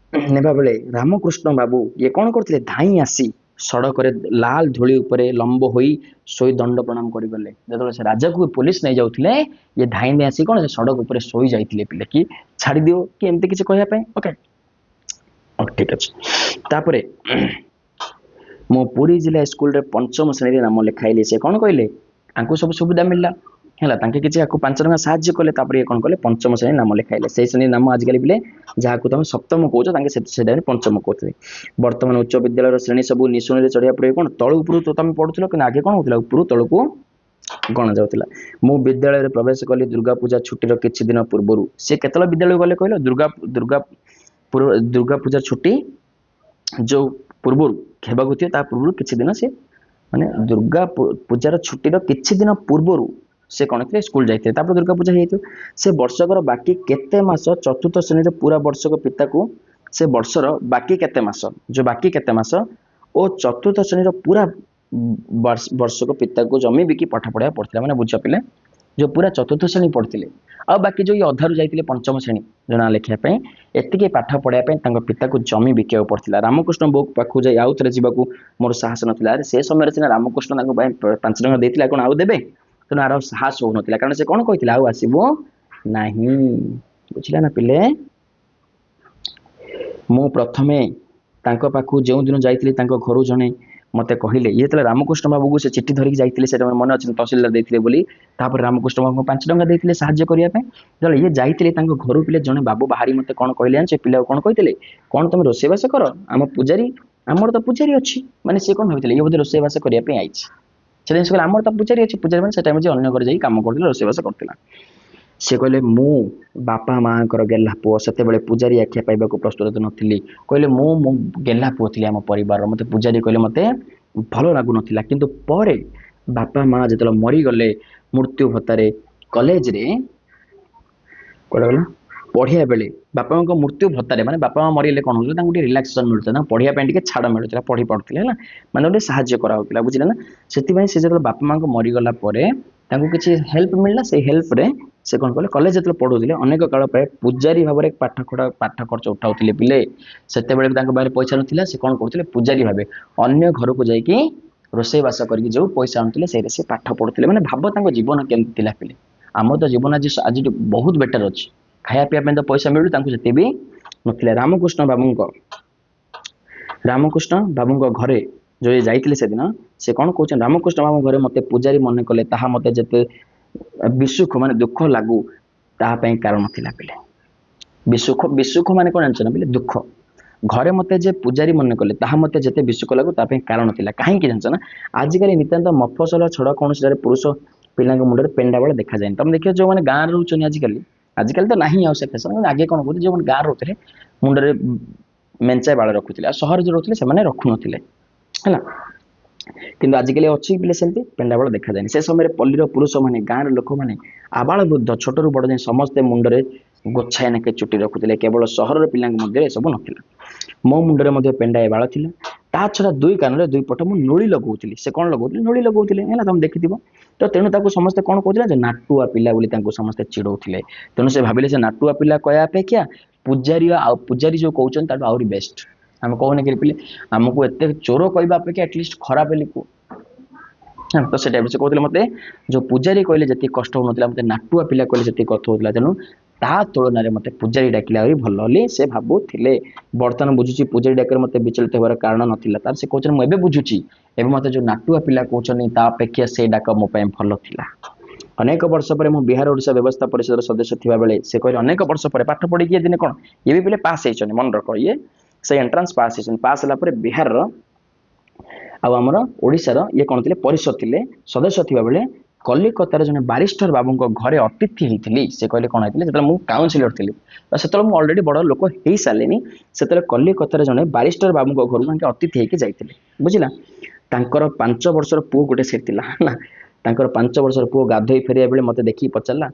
ନେବା ବେଳେ ରାମକୃଷ୍ଣ ବାବୁ ଇଏ କ'ଣ କରୁଥିଲେ, ଧାଇଁ ଆସି ସଡ଼କରେ ଲାଲ ଧୂଳି ଉପରେ ଲମ୍ବ ହୋଇ ଶୋଇ ଦଣ୍ଡ ପ୍ରଣାମ କରିଗଲେ। ଯେତେବେଳେ ସେ ରାଜାକୁ ପୋଲିସ ନେଇ ଯାଉଥିଲେ ଇଏ ଧାଇଁ ଦେଇ ଆସି କ'ଣ ସେ ସଡ଼କ ଉପରେ ଶୋଇ ଯାଇଥିଲେ ପିଲେ, କି ଛାଡ଼ିଦିଅ କି ଏମିତି କିଛି କହିବା ପାଇଁ। ଓକେ ଠିକ ଅଛି। ତାପରେ ମୁଁ ପୁରୀ ଜିଲ୍ଲା ସ୍କୁଲରେ 5ମ ଶ୍ରେଣୀରେ ନାମ ଲେଖାଇଲି। ସେ କ'ଣ କହିଲେ, ତାଙ୍କୁ ସବୁ ସୁବିଧା ମିଳିଲା ହେଲା, ତାଙ୍କେ କିଛି ଆକୁ 5 ଟଙ୍କା ସାହାଯ୍ୟ କଲେ। ତାପରେ କ'ଣ କଲେ, 5ମ ଶ୍ରେଣୀ ନାମ ଲେଖାଇଲେ। ସେଇ ଶ୍ରେଣୀ ନାମ ଆଜିକାଲି ପିଲେ ଯାହାକୁ ତମେ ସପ୍ତମ କହୁଛ ତାଙ୍କେ ସେଟା 5ମ କହୁଥିଲେ। ବର୍ତ୍ତମାନ ଉଚ୍ଚ ବିଦ୍ୟାଳୟର ଶ୍ରେଣୀ ସବୁ ନିଶୁଣୀରେ ଚଢ଼ିବା ପରେ କ'ଣ ତଳୁ ଉପରୁ ତମେ ପଢୁଥିଲ, କିନ୍ତୁ ଆଗେ କ'ଣ ହଉଥିଲା, ଉପରୁ ତଳକୁ ଗଣା ଯାଉଥିଲା। ମୁଁ ବିଦ୍ୟାଳୟରେ ପ୍ରବେଶ କଲି ଦୁର୍ଗା ପୂଜା ଛୁଟିର କିଛି ଦିନ ପୂର୍ବରୁ। ସେ କେତେବେଳେ ବିଦ୍ୟାଳୟ ଗଲେ କହିଲ? ଦୁର୍ଗା ପୂଜା ଛୁଟି ଯୋଉ ପୂର୍ବରୁ ହେବାକୁ ଥିବ ତା ପୂର୍ବରୁ କିଛି ଦିନ ସେ ମାନେ ଦୁର୍ଗା ପୂଜାର ଛୁଟିର କିଛି ଦିନ ପୂର୍ବରୁ ସେ କ'ଣ ଥିଲେ, ସ୍କୁଲ ଯାଇଥିଲେ। ତାପରେ ଦୁର୍ଗା ପୂଜା ହେଇଯାଇଥିବ। ସେ ବର୍ଷକର ବାକି କେତେ ମାସ, 4ର୍ଥ ଶ୍ରେଣୀରେ ପୁରା ବର୍ଷକ ପିତାକୁ ସେ ବର୍ଷର ବାକି କେତେ ମାସ, ଯୋଉ ବାକି କେତେ ମାସ ଓ 4ର୍ଥ ଶ୍ରେଣୀର ପୁରା ବର୍ଷକ ପିତାକୁ ଜମି ବିକି ପାଠ ପଢିବାକୁ ପଡିଥିଲା। ମାନେ ବୁଝ ପିଲେ, ଯୋଉ ପୁରା 4ର୍ଥ ଶ୍ରେଣୀ ପଢିଥିଲେ ଆଉ ବାକି ଯୋଉ ଅଧାରୁ ଯାଇଥିଲେ 5ମ ଶ୍ରେଣୀ ଜଣା ଲେଖିବା ପାଇଁ, ଏତିକି ପାଠ ପଢିବା ପାଇଁ ତାଙ୍କ ପିତାକୁ ଜମି ବିକିବାକୁ ପଡିଥିଲା। ରାମକୃଷ୍ଣ ବୋଉ ପାଖକୁ ଯାଇ ଆଉ ଥରେ ଯିବାକୁ ମୋର ସାହସ ନଥିଲା। ସେ ସମୟରେ ସିନା ରାମକୃଷ୍ଣ ତାଙ୍କ ପାଇଁ 5 ଟଙ୍କା ଦେଇଥିଲେ, କ'ଣ ଆଉ ଦେବେ? ତେଣୁ ଆର ସାହସ ହଉନଥିଲା, କାରଣ ସେ କ'ଣ କହିଥିଲା, ଆଉ ଆସିବ ନାହିଁ। ବୁଝିଲା ନା ପିଲେ? ମୁଁ ପ୍ରଥମେ ତାଙ୍କ ପାଖକୁ ଯେଉଁ ଦିନ ଯାଇଥିଲି ତାଙ୍କ ଘରୁ ଜଣେ ମତେ କହିଲେ, ଇଏ ଯେତେବେଳେ ରାମକୃଷ୍ଣ ବାବୁକୁ ସେ ଚିଠି ଧରିକି ଯାଇଥିଲେ, ସେଟା ମନେ ଅଛି ତହସିଲଦାର ଦେଇଥିଲେ ବୋଲି। ତାପରେ ରାମକୃଷ୍ଣ ବାବୁଙ୍କୁ 5 ଟଙ୍କା ଦେଇଥିଲେ ସାହାଯ୍ୟ କରିବା ପାଇଁ। ଯେତେବେଳେ ଇଏ ଯାଇଥିଲେ ତାଙ୍କ ଘରୁ ପିଲେ ଜଣେ ବାବୁ ବାହାରି ମତେ କ'ଣ କହିଲେ ଜାଣିଛ? ପିଲାକୁ କ'ଣ କହିଥିଲେ, କ'ଣ ତମେ ରୋଷେଇବାସ କର, ଆମ ପୂଜାରୀ, ଆମର ତ ପୂଜାରୀ ଅଛି। ମାନେ ସେ କ'ଣ ଭାବିଥିଲେ, ଇଏ ବୋଧେ ରୋଷେଇବାସ କରିବା ପାଇଁ ଆଇଛି। ସେଟା କହିଲେ ଆମର ତ ପୂଜାରୀ ଅଛି। ପୂଜାରୀ ମାନେ ସେଟା ଅନ୍ୟ ଘରେ ଯାଇ କାମ କରୁଥିଲା, ରୋଷେଇବାସ କରୁଥିଲା। ସେ କହିଲେ, ମୁଁ ବାପା ମାଙ୍କର ଗେହ୍ଲା ପୁଅ, ସେତେବେଳେ ପୂଜାରୀ ଆଖ୍ୟା ପାଇବାକୁ ପ୍ରସ୍ତୁତ ନଥିଲି। କହିଲେ ମୁଁ ଗେହ୍ଲା ପୁଅ ଥିଲି ଆମ ପରିବାରର, ମତେ ପୂଜାରୀ କହିଲେ ମତେ ଭଲ ଲାଗୁନଥିଲା। କିନ୍ତୁ ପରେ ବାପା ମା ଯେତେବେଳେ ମରିଗଲେ ମୃତ୍ୟୁ ଭତ୍ତାରେ କଲେଜରେ ପଢିବା ବେଳେ, ବାପା ମାଙ୍କ ମୃତ୍ୟୁ ଭତ୍ତାରେ, ମାନେ ବାପା ମା ମରିଗଲେ କ'ଣ ହଉଥିଲା, ତାଙ୍କୁ ଟିକେ ରିଲାକ୍ସେସନ ମିଳୁଥିଲା, ତାଙ୍କୁ ପଢିବା ପାଇଁ ଟିକେ ଛାଡ଼ ମିଳୁଥିଲା, ପଢି ପାରୁଥିଲେ ହେଲା, ମାନେ ଗୋଟେ ସାହାଯ୍ୟ କରାହଉଥିଲା। ବୁଝିଲେ ନା? ସେଥିପାଇଁ ସେ ଯେତେବେଳେ ବାପା ମାଙ୍କ ମରିଗଲା ପରେ ତାଙ୍କୁ କିଛି ହେଲ୍ପ ମିଳିଲା। ସେଇ ହେଲ୍ପରେ ସେ କ'ଣ କଲେ, କଲେଜ ଯେତେବେଳେ ପଢୁଥିଲେ ଅନେକ କାଳ ପ୍ରାୟ ପୂଜାରୀ ଭାବରେ ପାଠ ଖର୍ଚ୍ଚ ଉଠାଉଥିଲେ ପିଲେ। ସେତେବେଳେ ବି ତାଙ୍କ ପାଖରେ ପଇସା ନଥିଲା। ସେ କ'ଣ କରୁଥିଲେ, ପୂଜାରୀ ଭାବେ ଅନ୍ୟ ଘରକୁ ଯାଇକି ରୋଷେଇବାସ କରିକି ଯୋଉ ପଇସା ଆଣୁଥିଲେ ସେଇଟା ସେ ପାଠ ପଢୁଥିଲେ। ମାନେ ଭାବ ତାଙ୍କ ଜୀବନ କେମିତି ଥିଲା ପିଲେ। ଆମର ତ ଜୀବନ ଆଜି ବହୁତ ବେଟର ଅଛି, ଖାଇବା ପିଇବା ପାଇଁ ତ ପଇସା ମିଳୁ, ତାଙ୍କୁ ସେତେ ବି ନଥିଲା। ରାମକୃଷ୍ଣ ବାବୁଙ୍କ ଘରେ ଯୋଉ ଯାଇଥିଲେ ସେଦିନ, ସେ କ'ଣ କହୁଛନ୍ତି, ରାମକୃଷ୍ଣ ବାବୁଙ୍କ ଘରେ ମତେ ପୂଜାରୀ ମନେ କଲେ, ତାହା ମତେ ଯେତେ ବିସୁଖ ମାନେ ଦୁଃଖ ଲାଗୁ ତାହା ପାଇଁ କାରଣ ଥିଲା ପିଲେ। ବିସୁଖ ମାନେ କ'ଣ ଜାଣିଛ ନା ପିଲେ? ଦୁଃଖ। ଘରେ ମତେ ଯେ ପୂଜାରୀ ମନେ କଲେ ତାହା ମତେ ଯେତେ ବିସୁଖ ଲାଗୁ ତା ପାଇଁ କାରଣ ଥିଲା। କାହିଁକି ଜାଣିଛ ନା? ଆଜିକାଲି ନିତାନ୍ତ ମଫସଲ ଛଡ଼ କୌଣସି ପୁରୁଷ ପିଲାଙ୍କ ମୁଣ୍ଡରେ ପେଣ୍ଡା ବାଳ ଦେଖାଯାଏନି। ତମେ ଦେଖିବ ଯୋଉମାନେ ଗାଁରେ ରହୁଛନ୍ତି ଆଜିକାଲି ତ ନାହିଁ ଆଉ ସେ ଫ୍ୟାସନ, କିନ୍ତୁ ଆଗେ କ'ଣ କହୁଥିଲେ, ଯୋଉମାନେ ଗାଁରେ ରହୁଥିଲେ ମୁଣ୍ଡରେ ମେଞ୍ଚାଏ ବାଳ ରଖୁଥିଲେ, ଆଉ ସହରରେ ଯୋଉ ରହୁଥିଲେ ସେମାନେ ରଖୁନଥିଲେ ହେଲା। କିନ୍ତୁ ଆଜିକାଲି ଅଛି ପିଲେ ସେମିତି ପେଣ୍ଡା ବାଳ ଦେଖାଯାଏନି। ସେ ସମୟରେ ପଲ୍ଲୀର ପୁରୁଷମାନେ, ଗାଁର ଲୋକମାନେ, ଆବାଳ ବୃଦ୍ଧ, ଛୋଟରୁ ବଡ଼ ଯାଏଁ ସମସ୍ତେ ମୁଣ୍ଡରେ ଗୋଛାଏ ନାକେ ଚୁଟି ରଖୁଥିଲେ। କେବଳ ସହରର ପିଲାଙ୍କ ମଧ୍ୟରେ ଏସବୁ ନଥିଲା। ମୋ ମୁଣ୍ଡରେ ମଧ୍ୟ ପେଣ୍ଡାଏ ବାଳ ଥିଲା। ତା ଛଡ଼ା 2 କାନରେ 2 ପଟ ମୁଁ ନୁଳି ଲଗାଉଥିଲି। ସେ କ'ଣ ଲଗାଉଥିଲେ? ନୁଳି ଲଗାଉଥିଲେ ହେଲା, ତମେ ଦେଖିଥିବ। ତ ତେଣୁ ତାକୁ ସମସ୍ତେ କ'ଣ କହୁଥିଲେ, ଯେ ନାଟୁଆ ପିଲା ବୋଲି ତାଙ୍କୁ ସମସ୍ତେ ଚିଡ଼ଉଥିଲେ। ତେଣୁ ସେ ଭାବିଲେ ସେ ନାଟୁଆ ପିଲା କହିବା ଅପେକ୍ଷା ପୂଜାରୀ ଯୋଉ କହୁଛନ୍ତି ତାଠୁ ଆହୁରି ବେଷ୍ଟ। ଆମେ କହୁନେ କି ପିଲେ, ଆମକୁ ଏତେ ଚୋର କହିବା ଅପେକ୍ଷା ଆଟଲିଷ୍ଟ ଖରାପ ବୋଲି କୁହ। ତ ସେଟା ସେ କହୁଥିଲେ ମତେ ଯୋଉ ପୂଜାରୀ କହିଲେ ଯେତିକି କଷ୍ଟ ହଉନଥିଲା, ମତେ ନାଟୁଆ ପିଲା କହିଲେ ସେତିକି କଷ୍ଟ ହଉଥିଲା। ତେଣୁ ତା ତୁଳନାରେ ମତେ ପୂଜାରୀ ଡାକିଲେ ଆହୁରି ଭଲ ବୋଲି ସେ ଭାବୁଥିଲେ। ବର୍ତ୍ତମାନ ବୁଝୁଛି ପୂଜାରୀ ଡାକିଲେ ମତେ ବିଚଳିତ ହେବାର କାରଣ ନଥିଲା। ତାର ସେ କହୁଛନ୍ତି ମୁଁ ଏବେ ବୁଝୁଛି, ଏବେ ମତେ ଯୋଉ ନାଟୁଆ ପିଲା କହୁଛନ୍ତି ତା ଅପେକ୍ଷା ସେଇ ଡାକ ମୋ ପାଇଁ ଭଲ ଥିଲା। ଅନେକ ବର୍ଷ ପରେ ମୁଁ ବିହାର ଓଡ଼ିଶା ବ୍ୟବସ୍ଥା ପରିଷଦର ସଦସ୍ୟ ଥିବା ବେଳେ ସେ କହିଲେ ଅନେକ ବର୍ଷ ପରେ ପାଠ ପଢିକି ଏ ଦିନେ କଣ ଇଏ ବି ପିଲେ ପାସ୍ ହେଇଛନ୍ତି, ମନେ ରଖ ଇଏ ସେ ଏଣ୍ଟ୍ରାନ୍ସ ପାସ୍ ହେଇଛନ୍ତି। ପାସ୍ ହେଲା ପରେ ବିହାରର ଆଉ ଆମର ଓଡ଼ିଶାର ଇଏ କଣ ଥିଲେ ପରିଷଦ ଥିଲେ ସଦସ୍ୟ ଥିବା ବେଳେ କଲିକତାର ଜଣେ ବାରିଷ୍ଟର ବାବୁଙ୍କ ଘରେ ଅତିଥି ହେଇଥିଲି। ସେ କହିଲେ କଣ ହେଇଥିଲେ ଯେତେବେଳେ ମୁଁ କାଉନସିଲର ଥିଲି, ସେତେବେଳେ ମୁଁ ଅଲରେଡି ବଡ ଲୋକ ହେଇସାରିଲିନି, ସେତେବେଳେ କଲିକତାର ଜଣେ ବାରିଷ୍ଟର ବାବୁଙ୍କ ଘରକୁ ତାଙ୍କେ ଅତିଥି ହେଇକି ଯାଇଥିଲେ। ବୁଝିଲା, ତାଙ୍କର 5 ବର୍ଷର ପୁଅ ଗୋଟେ ସେଠି ଥିଲା ହେଲା। ତାଙ୍କର 5 ବର୍ଷର ପୁଅ ଗାଧୋଇ ଫେରିବା ବେଳେ ମତେ ଦେଖିକି ପଚାରିଲା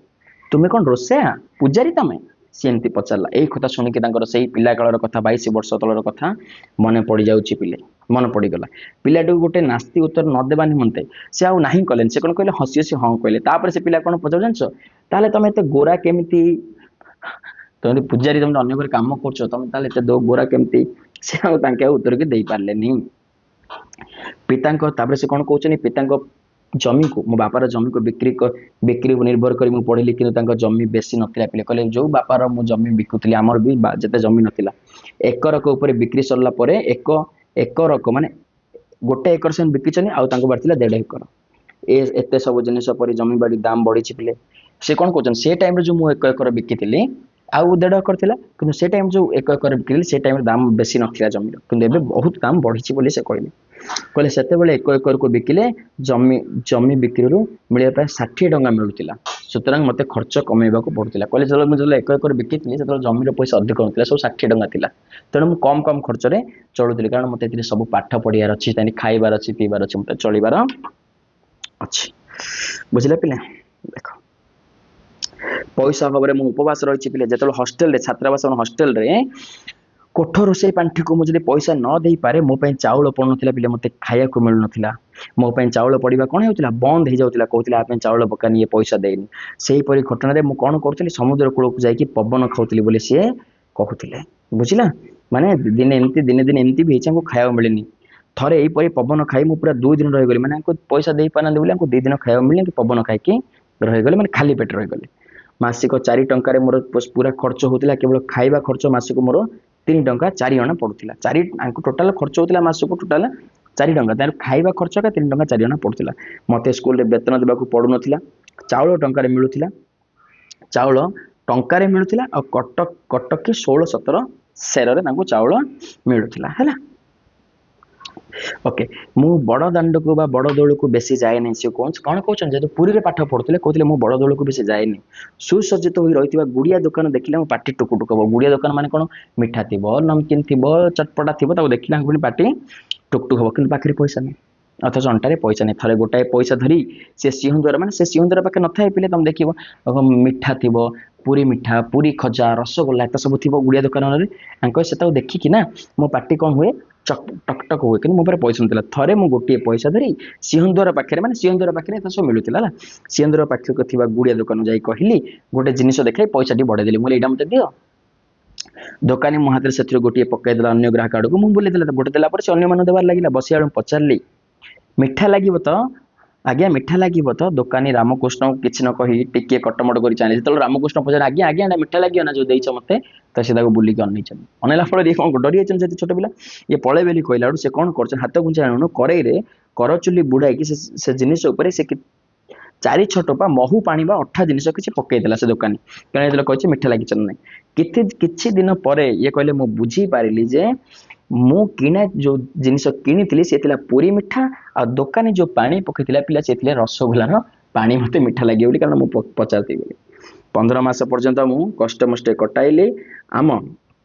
ତୁମେ କଣ ରୋଷେଇଆ ପୂଜାରୀ ତମେ? ସେ ଏମିତି ପଚାରିଲା। ଏଇ କଥା ଶୁଣିକି ତାଙ୍କର ସେଇ ପିଲା କାଳର କଥା 22 ବର୍ଷ ତଳର କଥା ମନେ ପଡିଯାଉଛି ପିଲେ, ମନେ ପଡିଗଲା। ପିଲାଟିକୁ ଗୋଟେ ନାସ୍ତି ଉତ୍ତର ନ ଦେବା ନିମନ୍ତେ ସେ ଆଉ ନାହିଁ କଲେନି। ସେ କଣ କହିଲେ ହସି ହସି ହଁ କହିଲେ। ତାପରେ ସେ ପିଲା କଣ ପଚାରୁ ଜାଣିଛ, ତାହେଲେ ତମେ ଏତେ ଗୋରା କେମିତି? ତମେ ପୂଜାରୀ ତମେ ଅନ୍ୟ ଘରେ କାମ କରୁଛ, ତମେ ତାହେଲେ ଏତେ ଗୋରା କେମିତି? ସେ ଆଉ ତାଙ୍କେ ଆଉ ଉତ୍ତର କି ଦେଇ ପାରିଲେନି। ପିତାଙ୍କ ତାପରେ ସେ କଣ କହୁଛନ୍ତି, ପିତାଙ୍କ ଜମିକୁ ମୋ ବାପାର ଜମିକୁ ବିକ୍ରି ନିର୍ଭର କରି ମୁଁ ପଢିଲି, କିନ୍ତୁ ତାଙ୍କ ଜମି ବେଶୀ ନଥିଲା। ପିଲେ କହିଲେ ଯୋଉ ବାପାର ମୁଁ ଜମି ବିକୁଥିଲି ଆମର ବି ଯେତେ ଜମି ନଥିଲା, ଏକରକ ଉପରେ ବିକ୍ରି ସରିଲା ପରେ ଏକରକ ମାନେ ଗୋଟେ ଏକର ସେ ବିକିଛନ୍ତି ଆଉ ତାଙ୍କୁ ବାଡ଼ିଥିଲା 1.5 ଏକର। ଏତେ ସବୁ ଜିନିଷ ପରି ଜମି ବାଡି ଦାମ ବଢିଛି ପିଲେ। ସେ କଣ କହୁଛନ୍ତି ସେ ଟାଇମରେ ଯୋଉ ମୁଁ 1 ଏକର ବିକିଥିଲି ଆଉ 1.5 ଏକର ଥିଲା, କିନ୍ତୁ ସେ ଟାଇମ ଯୋଉ 1 ଏକର ବିକିଥିଲି ସେ ଟାଇମରେ ଦାମ ବେଶୀ ନଥିଲା ଜମିର, କିନ୍ତୁ ଏବେ ବହୁତ ଦାମ ବଢିଛି ବୋଲି ସେ କହିଲେ। କହିଲେ ସେତେବେଳେ 1 ଏକରକୁ ବିକିଲେ ଜମି ବିକ୍ରିରୁ ମିଳିବା ପ୍ରାୟ 60 ଟଙ୍କା ମିଳୁଥିଲା, ସୁତରାଂ ମତେ ଖର୍ଚ୍ଚ କମେଇବାକୁ ପଡୁଥିଲା। କହିଲେ ଯେତେବେଳେ ମୁଁ 1 ଏକର ବିକିଥିଲି ସେତେବେଳେ ଜମିର ପଇସା ଅଧିକ ନଥିଲା, ସବୁ 60 ଟଙ୍କା ଥିଲା, ତେଣୁ ମୁଁ କମ ଖର୍ଚ୍ଚରେ ଚଳୁଥିଲି, କାରଣ ମତେ ଏଥିରେ ସବୁ ପାଠ ପଢିବାର ଅଛି, ଖାଇବାର ଅଛି, ପିଇବାର ଅଛି, ମତେ ଚଳିବାର ଅଛି। ବୁଝିଲେ ପିଲେ? ଦେଖ ପଇସା ଅଭାବରେ ମୁଁ ଉପବାସ ରହିଛି ପିଲେ। ଯେତେବେଳେ ହଷ୍ଟେଲରେ ଛାତ୍ରାବାସ ହଷ୍ଟେଲରେ କୋଠ ରୋଷେଇ ପାଣ୍ଠିକୁ ମୁଁ ଯଦି ପଇସା ନ ଦେଇପାରେ, ମୋ ପାଇଁ ଚାଉଳ ପଡୁନଥିଲା ପିଲେ, ମତେ ଖାଇବାକୁ ମିଳୁନଥିଲା। ମୋ ପାଇଁ ଚାଉଳ ପଡିବା କଣ ହେଉଥିଲା, ବନ୍ଦ ହେଇଯାଉଥିଲା, କହୁଥିଲା ଆ ପାଇଁ ଚାଉଳ ପକାନି, ଇଏ ପଇସା ଦେଇନି। ସେଇପରି ଘଟଣାରେ ମୁଁ କଣ କରୁଥିଲି, ସମୁଦ୍ର କୂଳକୁ ଯାଇକି ପବନ ଖାଉଥିଲି ବୋଲି ସିଏ କହୁଥିଲେ। ବୁଝିଲା, ମାନେ ଦିନେ ଏମିତି ବି ହେଇଛି ଆମକୁ ଖାଇବାକୁ ମିଳିନି। ଥରେ ଏଇପରି ପବନ ଖାଇ ମୁଁ ପୁରା 2 ଦିନ ରହିଗଲି, ମାନେ ଆମକୁ ପଇସା ଦେଇ ପାରୁନାହାନ୍ତି ବୋଲି ଆମକୁ 2 ଦିନ ଖାଇବାକୁ ମିଳିନି, ପବନ ଖାଇକି ରହିଗଲି, ମାନେ ଖାଲି ପେଟ ରହିଗଲି। ମାସିକ 4 ଟଙ୍କାରେ ମୋର ପୁରା ଖର୍ଚ୍ଚ ହଉଥିଲା, କେବଳ ଖାଇବା ଖର୍ଚ୍ଚ ମାସକୁ ମୋର 3 ଟଙ୍କା 4 ଅଣା ପଡୁଥିଲା। ଟୋଟାଲ ଖର୍ଚ୍ଚ ହଉଥିଲା ମାସକୁ ଟୋଟାଲ 4 ଟଙ୍କା, ତାର ଖାଇବା ଖର୍ଚ୍ଚ 3 ଟଙ୍କା 4 ଅଣା ପଡୁଥିଲା। ମତେ ସ୍କୁଲରେ ବେତନ ଦେବାକୁ ପଡୁନଥିଲା, ଚାଉଳ ଟଙ୍କାରେ ମିଳୁଥିଲା, ଚାଉଳ ଟଙ୍କାରେ ମିଳୁଥିଲା, ଆଉ କଟକ 16-17 ସେରରେ ତାଙ୍କୁ ଚାଉଳ ମିଳୁଥିଲା ହେଲା। ଓକେ, ମୁଁ ବଡ ଦାଣ୍ଡକୁ ବା ବଡ ଦୋଳକୁ ବେଶୀ ଯାଏନି। ସେ କଣ କହୁଛନ୍ତି, ଯେହେତୁ ପୁରୀରେ ପାଠ ପଢୁଥିଲେ କହୁଥିଲେ ମୁଁ ବଡ ଦୋଳକୁ ବେଶୀ ଯାଏନି। ସୁସଜ୍ଜିତ ହୋଇ ରହିଥିବା ଗୁଡିଆ ଦୋକାନ ଦେଖିଲେ ମୋ ପାଟି ଟୁକୁ ଟୁକୁ ହବ। ଗୁଡିଆ ଦୋକାନ ମାନେ କଣ, ମିଠା ଥିବ, ନମକିନ ଥିବ, ଚଟପଟା ଥିବ, ତାକୁ ଦେଖିଲା ପୁଣି ପାଟି ଟୁକଟୁକ ହବ, କିନ୍ତୁ ପାଖରେ ପଇସା ନାହିଁ, ଅଥଚ ଅଣ୍ଟାରେ ପଇସା ନାହିଁ। ଥରେ ଗୋଟାଏ ପଇସା ଧରି ସେ ସିଂହଦ୍ୱାର, ମାନେ ସେ ସିଂହଦ୍ୱାର ପାଖେ ନଥାଏ ପିଲେ, ତମେ ଦେଖିବ ମିଠା ଥିବ, ପୁରୀ ମିଠା, ପୁରୀ ଖଜା, ରସଗୋଲା ଏତେ ସବୁ ଥିବ ଗୁଡିଆ ଦୋକାନରେ। ତାଙ୍କ ସେଟାକୁ ଦେଖିକି ନା ମୋ ପାଟି କଣ ହୁଏ, ଟକଟକ ହୁଏ, କିନ୍ତୁ ମୋ ପାଖରେ ପଇସା ନଥିଲା। ଥରେ ମୁଁ ଗୋଟିଏ ପଇସା ଧରି ସିଂହଦ୍ୱାର ପାଖରେ, ମାନେ ସିଂହଦ୍ୱାର ପାଖରେ ଏତେ ସବୁ ମିଳୁଥିଲା ହେଲା, ସିଂହଦ୍ୱାର ପାଖରେ ଥିବା ଗୁଡିଆ ଦୋକାନ ଯାଇ କହିଲି, ଗୋଟେ ଜିନିଷ ଦେଖାଇ ପଇସାଟି ବଢେଇ ଦେଲି। ମୁଁ ଏଇଟା ମତେ ଦିଅ। ଦୋକାନୀ ମୋ ହାତରେ ସେଥିରୁ ଗୋଟିଏ ପକାଇଦେଲା ଅନ୍ୟ ଗ୍ରାହକ ଆଡକୁ। ମୁଁ ବୁଲେଇଦେଲା, ଗୋଟେ ଦେଲା ପରେ ସେ ଅନ୍ୟମାନଙ୍କୁ ଦେବାର ଲାଗିଲା। ବସିବା ବେଳକୁ ପଚାରିଲି ମିଠା ଲାଗିବ ତ? ଆଜ୍ଞା ମିଠା ଲାଗିବ ତ? ଦୋକାନୀ ରାମକୃଷ୍ଣଙ୍କୁ କିଛି ନ କହି ଟିକେ କଟମଟ କରି ଚାହିଁଲେ। ଯେତେବେଳେ ରାମକୃଷ୍ଣ ପଚାରିଲେ ଆଜ୍ଞା ଆଜ୍ଞା ଏଇଟା ମିଠା ଲାଗିବ ନା ଯୋଉ ଦେଇଛ ମତେ, ତ ସେ ତାକୁ ବୁଲିକି ଅନେଇଛନ୍ତି। ଅନେଇଲା ଫଳରେ ଇଏ କଣ ଡରି ଯାଇଛନ୍ତି, ଯେତେ ଛୋଟ ପିଲା ଇଏ ପଳେଇ ବୋଲି କହିଲା ବେଳୁ ସେ କଣ କରୁଛନ୍ତି, ହାତ ଗୁଞ୍ଜା ଆଣୁନୁ କରେଇରେ କରଚୁଲି ବୁଡାଇକି ସେ ଜିନିଷ ଉପରେ ସେ 4-6 ଟୋପା ମହୁ ପାଣି ବା ଅଠା ଜିନିଷ କିଛି ପକେଇଦେଲା ସେ ଦୋକାନୀ, କାରଣ ଯେତେବେଳେ କହିଛି ମିଠା ଲାଗିଛ ନା ନାହିଁ। କିଛି ଦିନ ପରେ ଇଏ କହିଲେ ମୁଁ ବୁଝିପାରିଲି ଯେ ମୁଁ ଯୋଉ ଜିନିଷ କିଣିଥିଲି ସେ ଥିଲା ପୁରୀ ମିଠା, ଆଉ ଦୋକାନୀ ଯୋଉ ପାଣି ପକେଇଥିଲା ପିଲା ସେ ଥିଲା ରସଗୋଲାର ପାଣି, ମତେ ମିଠା ଲାଗିବ ବୋଲି, କାରଣ ମୁଁ ପଚାରୁଥିଲି ବୋଲି। 15 ମାସ ପର୍ଯ୍ୟନ୍ତ ମୁଁ କଷ୍ଟମଷ୍ଟେ କଟାଇଲି ଆମ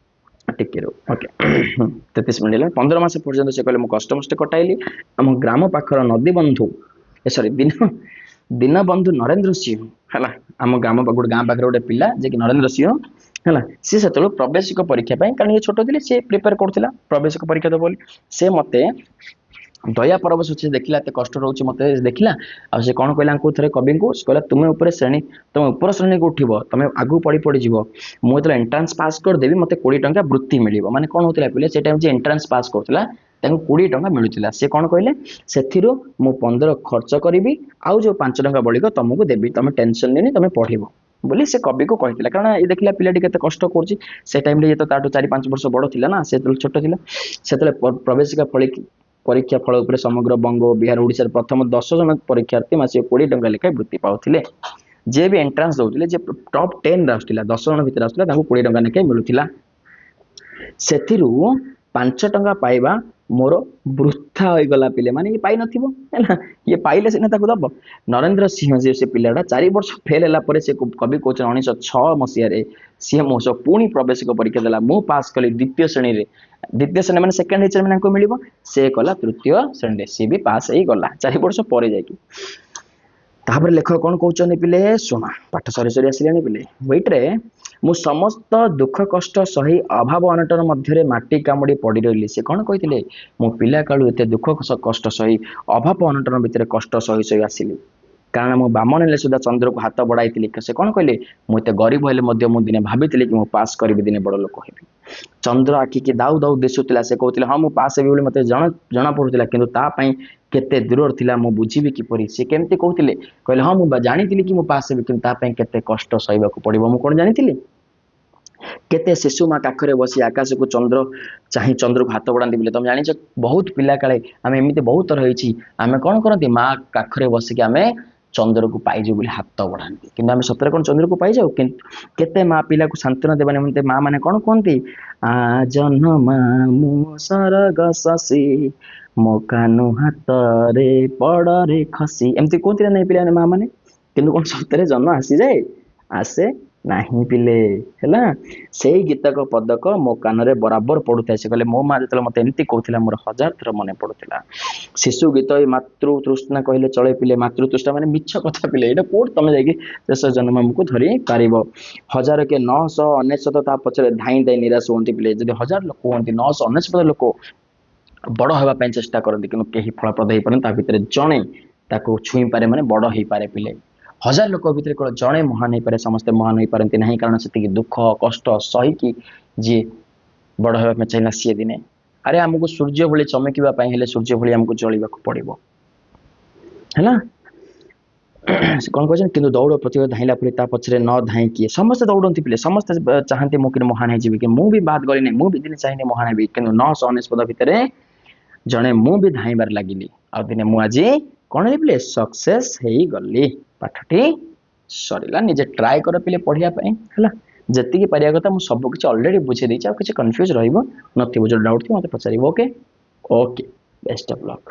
ଟିକେ ଓକେ 33 ମିନିଟ୍ ହେଲା। 15 ମାସ ପର୍ଯ୍ୟନ୍ତ ସେ କହିଲେ ମୁଁ କଷ୍ଟମଷ୍ଟେ କଟାଇଲି ଆମ ଗ୍ରାମ ପାଖର ନଦୀ ବନ୍ଧୁ ଦୀନବନ୍ଧୁ ନରେନ୍ଦ୍ର ସିଂହ ହେଲା, ଆମ ଗୋଟେ ଗାଁ ପାଖରେ ଗୋଟେ ପିଲା ଯେ କି ନରେନ୍ଦ୍ର ସିଂହ ହେଲା, ସେ ସେତେବେଳେ ପ୍ରବେଶିକ ପରୀକ୍ଷା ପାଇଁ, କାରଣ ଇଏ ଛୋଟ ଥିଲେ, ସେ ପ୍ରିପେୟାର କରୁଥିଲା ପ୍ରବେଶିକ ପରୀକ୍ଷା ଦେବ ବୋଲି। ସେ ମତେ ଦୟା ପରବଶ ଦେଖିଲା ଏତେ କଷ୍ଟ ରହୁଛି ମତେ ଦେଖିଲା, ଆଉ ସେ କଣ କହିଲା ଥରେ କବିଙ୍କୁ, ସେ କହିଲା ତମେ ଉପର ଶ୍ରେଣୀକୁ ଉଠିବ, ତମେ ଆଗକୁ ପଢି ଯିବ, ମୁଁ ଯେତେବେଳେ ଏଣ୍ଟ୍ରାନ୍ସ ପାସ୍ କରିଦେବି ମତେ 20 ଟଙ୍କା ବୃତ୍ତି ମିଳିବ। ମାନେ କଣ ହଉଥିଲା ପିଲେ, ସେ ଟାଇମ୍ ଯେ ଏଣ୍ଟ୍ରାନ୍ସ ପାସ୍ କରୁଥିଲା ତାଙ୍କୁ 20 ଟଙ୍କା ମିଳୁଥିଲା। ସେ କଣ କହିଲେ, ସେଥିରୁ ମୁଁ 15 ଖର୍ଚ୍ଚ କରିବି, ଆଉ ଯୋଉ 5 ଟଙ୍କା ବଳିବ ତମକୁ ଦେବି, ତମେ ଟେନସନ ନିଅନି, ତମେ ପଢିବ। ବୋଲି ସେ କବିକୁ କହିଥିଲା। କାରଣ ଏ ଦେଖିଲା ପିଲାଟି କେତେ କଷ୍ଟ କରୁଛି। ସେ ଟାଇମରେ ଇଏ ତ ତାଠୁ 4-5 ବର୍ଷ ବଡ଼ ଥିଲା ନା, ସେ ଯେତେବେଳେ ଛୋଟ ଥିଲା। ସେତେବେଳେ ପ୍ରବେଶିକା ପରୀକ୍ଷା ଫଳ ଉପରେ ସମଗ୍ର ବଙ୍ଗ ଓ ବିହାର ଓଡ଼ିଶାର ପ୍ରଥମ 10 ଜଣ ପରୀକ୍ଷାର୍ଥୀ ମାସିକ 20 ଟଙ୍କା ଲେଖାଏଁ ବୃତ୍ତି ପାଉଥିଲେ। ଯିଏ ବି ଏଣ୍ଟ୍ରାନ୍ସ ଦଉଥିଲେ, ଯେ ଟପ୍ 10 ଆସୁଥିଲା, 10 ଜଣ ଭିତରେ ଆସୁଥିଲା, ତାଙ୍କୁ 20 ଟଙ୍କା ଲେଖାଏଁ ମିଳୁଥିଲା। ସେଥିରୁ 5 ଟଙ୍କା ପାଇବା ମୋର ବୃଥା ହୋଇଗଲା ପିଲେ, ମାନେ ଇଏ ପାଇନଥିବ ହେଲା, ଇଏ ପାଇଲେ ସିନା ତାକୁ ଦବ। ନରେନ୍ଦ୍ର ସିଂହ ଯିଏ ସେ ପିଲାଟା 4 ବର୍ଷ ଫେଲ୍ ହେଲା ପରେ ସେ କବି କହୁଛନ୍ତି 1906 ମସିହାରେ ସିଏ ମୋ ସହ ପୁଣି ପ୍ରବେଶିକ ପରୀକ୍ଷା ଦେଲା। ମୁଁ ପାସ୍ କଲି ଦ୍ୱିତୀୟ ଶ୍ରେଣୀରେ। ଦ୍ୱିତୀୟ ଶ୍ରେଣୀ ମାନେ ସେକେଣ୍ଡ ହେଇଛି ମାନେ ତାଙ୍କୁ ମିଳିବ। ସେ କଲା ତୃତୀୟ ଶ୍ରେଣୀରେ, ସିଏ ବି ପାସ୍ ହେଇଗଲା 4 ବର୍ଷ ପରେ ଯାଇକି। ତାପରେ ଲେଖକ କଣ କହୁଛନ୍ତି ପିଲେ ଶୁଣ, ପାଠ ସରି ସରି ଆସିଲାଣି ପିଲେ। ୱେଟ୍ରେ ମୁଁ ସମସ୍ତ ଦୁଃଖ କଷ୍ଟ ସହି ଅଭାବ ଅନଟନ ମଧ୍ୟରେ ମାଟି କାମୁଡ଼ି ପଡ଼ି ରହିଲି। ସେ କଣ କହିଥିଲେ? ମୁଁ ପିଲା କାଳୁ ଏତେ ଦୁଃଖ କଷ୍ଟ ସହି ଅଭାବ ଅନଟନ ଭିତରେ କଷ୍ଟ ସହି ସହି ଆସିଲି। କାରଣ ମୁଁ ବାମନ ହେଲେ ସୁଦ୍ଧା ଚନ୍ଦ୍ରକୁ ହାତ ବଢ଼ାଇଥିଲି। ସେ କଣ କହିଲେ? ମୁଁ ଏତେ ଗରିବ ହେଲେ ମଧ୍ୟ ମୁଁ ଦିନେ ଭାବିଥିଲି କି ମୁଁ ପାସ୍ କରିବି, ଦିନେ ବଡ଼ ଲୋକ ହେବି। ଚନ୍ଦ୍ର ଆଖିକି ଦାଉ ଦାଉ ଦିଶୁଥିଲା। ସେ କହୁଥିଲେ ହଁ ମୁଁ ପାସ୍ ହେବି ବୋଲି ମୋତେ ଜଣା ପଡୁଥିଲା, କିନ୍ତୁ ତା ପାଇଁ କେତେ ଦୂରରେ ଥିଲା ମୁଁ ବୁଝିବି କିପରି? ସେ କେମିତି କହୁଥିଲେ? କହିଲେ ହଁ ମୁଁ ଜାଣିଥିଲି କି ମୁଁ ପାସ୍ ହେବି, କିନ୍ତୁ ତା ପାଇଁ କେତେ କଷ୍ଟ ସହିବାକୁ ପଡିବ ମୁଁ କଣ ଜାଣିଥିଲି? କେତେ ଶିଶୁ ମା କାଖରେ ବସି ଆକାଶକୁ ଚାହିଁ ଚନ୍ଦ୍ରକୁ ହାତ ବଢାନ୍ତି ବୋଲି ତମେ ଜାଣିଛ? ବହୁତ ପିଲା କାଳେ ଆମେ ଏମିତି ବହୁତ ଥର ହେଇଛି, ଆମେ କଣ କରନ୍ତି? ମା କାଖରେ ବସିକି ଆମେ ଚନ୍ଦ୍ରକୁ ପାଇଯିବୁ ବୋଲି ହାତ ବଢାନ୍ତି, କିନ୍ତୁ ଆମେ ସତରେ କଣ ଚନ୍ଦ୍ରକୁ ପାଇଯାଉ? କିନ୍ତୁ କେତେ ମା ପିଲାକୁ ସାନ୍ତ୍ୱନା ଦେବା ନିମନ୍ତେ ମା ମାନେ କଣ କୁହନ୍ତି? ଆ ଜହ୍ନମା ମୁଁ ସରଗ ଶଶୀ, ମୋ କାନୁ ହାତରେ ପଡରେ ଖସି, ଏମିତି କୁହନ୍ତି ନା ନାଇଁ ପିଲାମାନେ ମା ମାନେ? କିନ୍ତୁ କଣ ସତରେ ଜହ୍ନ ଆସିଯାଏ? ଆସେ ନାହିଁ ପିଲେ ହେଲା। ସେଇ ଗୀତକ ପଦକ ମୋ କାନରେ ବରାବର ପଡୁଥାଏ। ସେ କହିଲେ ମୋ ମା ଯେତେବେଳେ ମତେ ଏମିତି କହୁଥିଲା ମୋର 1000 ଥର ମନେ ପଡୁଥିଲା। ଶିଶୁ ଗୀତ ଏଇ ମାତୃ ତୃଷ୍ଣା କହିଲେ ଚଳେ ପିଲେ। ମାତୃ ତୃଷ୍ଣା ମାନେ ମିଛ କଥା ପିଲେ। ଏଇଟା କୋଉଠି ତମେ ଯାଇକି ଶେଷ ଜନ୍ମ ଆମକୁ ଧରି ପାରିବ? 1000 କି 999 ତା ପଛରେ ଧାଇଁ ଧାଇଁ ନିରାଶ ହୁଅନ୍ତି ପିଲେ। ଯଦି 1000 ଲୋକ ହୁଅନ୍ତି, 999 ଲୋକ ବଡ ହେବା ପାଇଁ ଚେଷ୍ଟା କରନ୍ତି, କିନ୍ତୁ କେହି ଫଳପ୍ରଦ ହେଇପାରନ୍ତି। ତା ଭିତରେ ଜଣେ ତାକୁ ଛୁଇଁ ପାରେ, ମାନେ ବଡ ହେଇପାରେ ପିଲେ। 1000 ଲୋକ ଭିତରେ କେବଳ ଜଣେ ମହାନ ହେଇପାରେ, ସମସ୍ତେ ମହାନ ହେଇପାରନ୍ତି ନାହିଁ। କାରଣ ସେତିକି ଦୁଃଖ କଷ୍ଟ ସହିକି ଯିଏ ବଡ ହେବା ପାଇଁ ଚାହିଁଲା ସିଏ ଦିନେ, ଆରେ ଆମକୁ ସୂର୍ଯ୍ୟ ଭଳି ଚମକିବା ପାଇଁ ହେଲେ ସୂର୍ଯ୍ୟ ଭଳି ଆମକୁ ଜଳିବାକୁ ପଡିବ ହେଲା। ସେ କଣ କହିଛନ୍ତି? କିନ୍ତୁ ଦୌଡ଼ ପ୍ରତିଯୋଗିତା ଧାଇଁଲା ପରେ ତା ପଛରେ ନ ଧାଇଁ କିଏ? ସମସ୍ତେ ଦୌଡନ୍ତି ପିଲେ, ସମସ୍ତେ ଚାହାନ୍ତି ମୁଁ କିନ୍ତୁ ମହାନ ହେଇଯିବି, କି ମୁଁ ବି ବାଦ ଗଲି ନାହିଁ, ମୁଁ ବି ଦିନେ ଚାହିଁନି ମହାନ ହେବି। କିନ୍ତୁ 999 ଭିତରେ ଜଣେ ମୁଁ ବି ଧାଇଁବାରେ ଲାଗିଲି, ଆଉ ଦିନେ ମୁଁ ଆଜି କଣ ହେଇଥିଲେ? ସକ୍ସେସ ହେଇଗଲି। ପାଠଟି ସରିଲା। ନିଜେ ଟ୍ରାଏ କର ପିଲେ ପଢିବା ପାଇଁ ହେଲା। ଯେତିକି ପାରିବା କଥା ମୁଁ ସବୁ କିଛି ଅଲରେଡି ବୁଝେଇ ଦେଇଛି, ଆଉ କିଛି କନଫ୍ୟୁଜ ରହିବ ନଥିବ। ଯୋଉ ଡାଉଟ୍ ଥିବ ମତେ ପଚାରିବ। Okay okay, best of luck.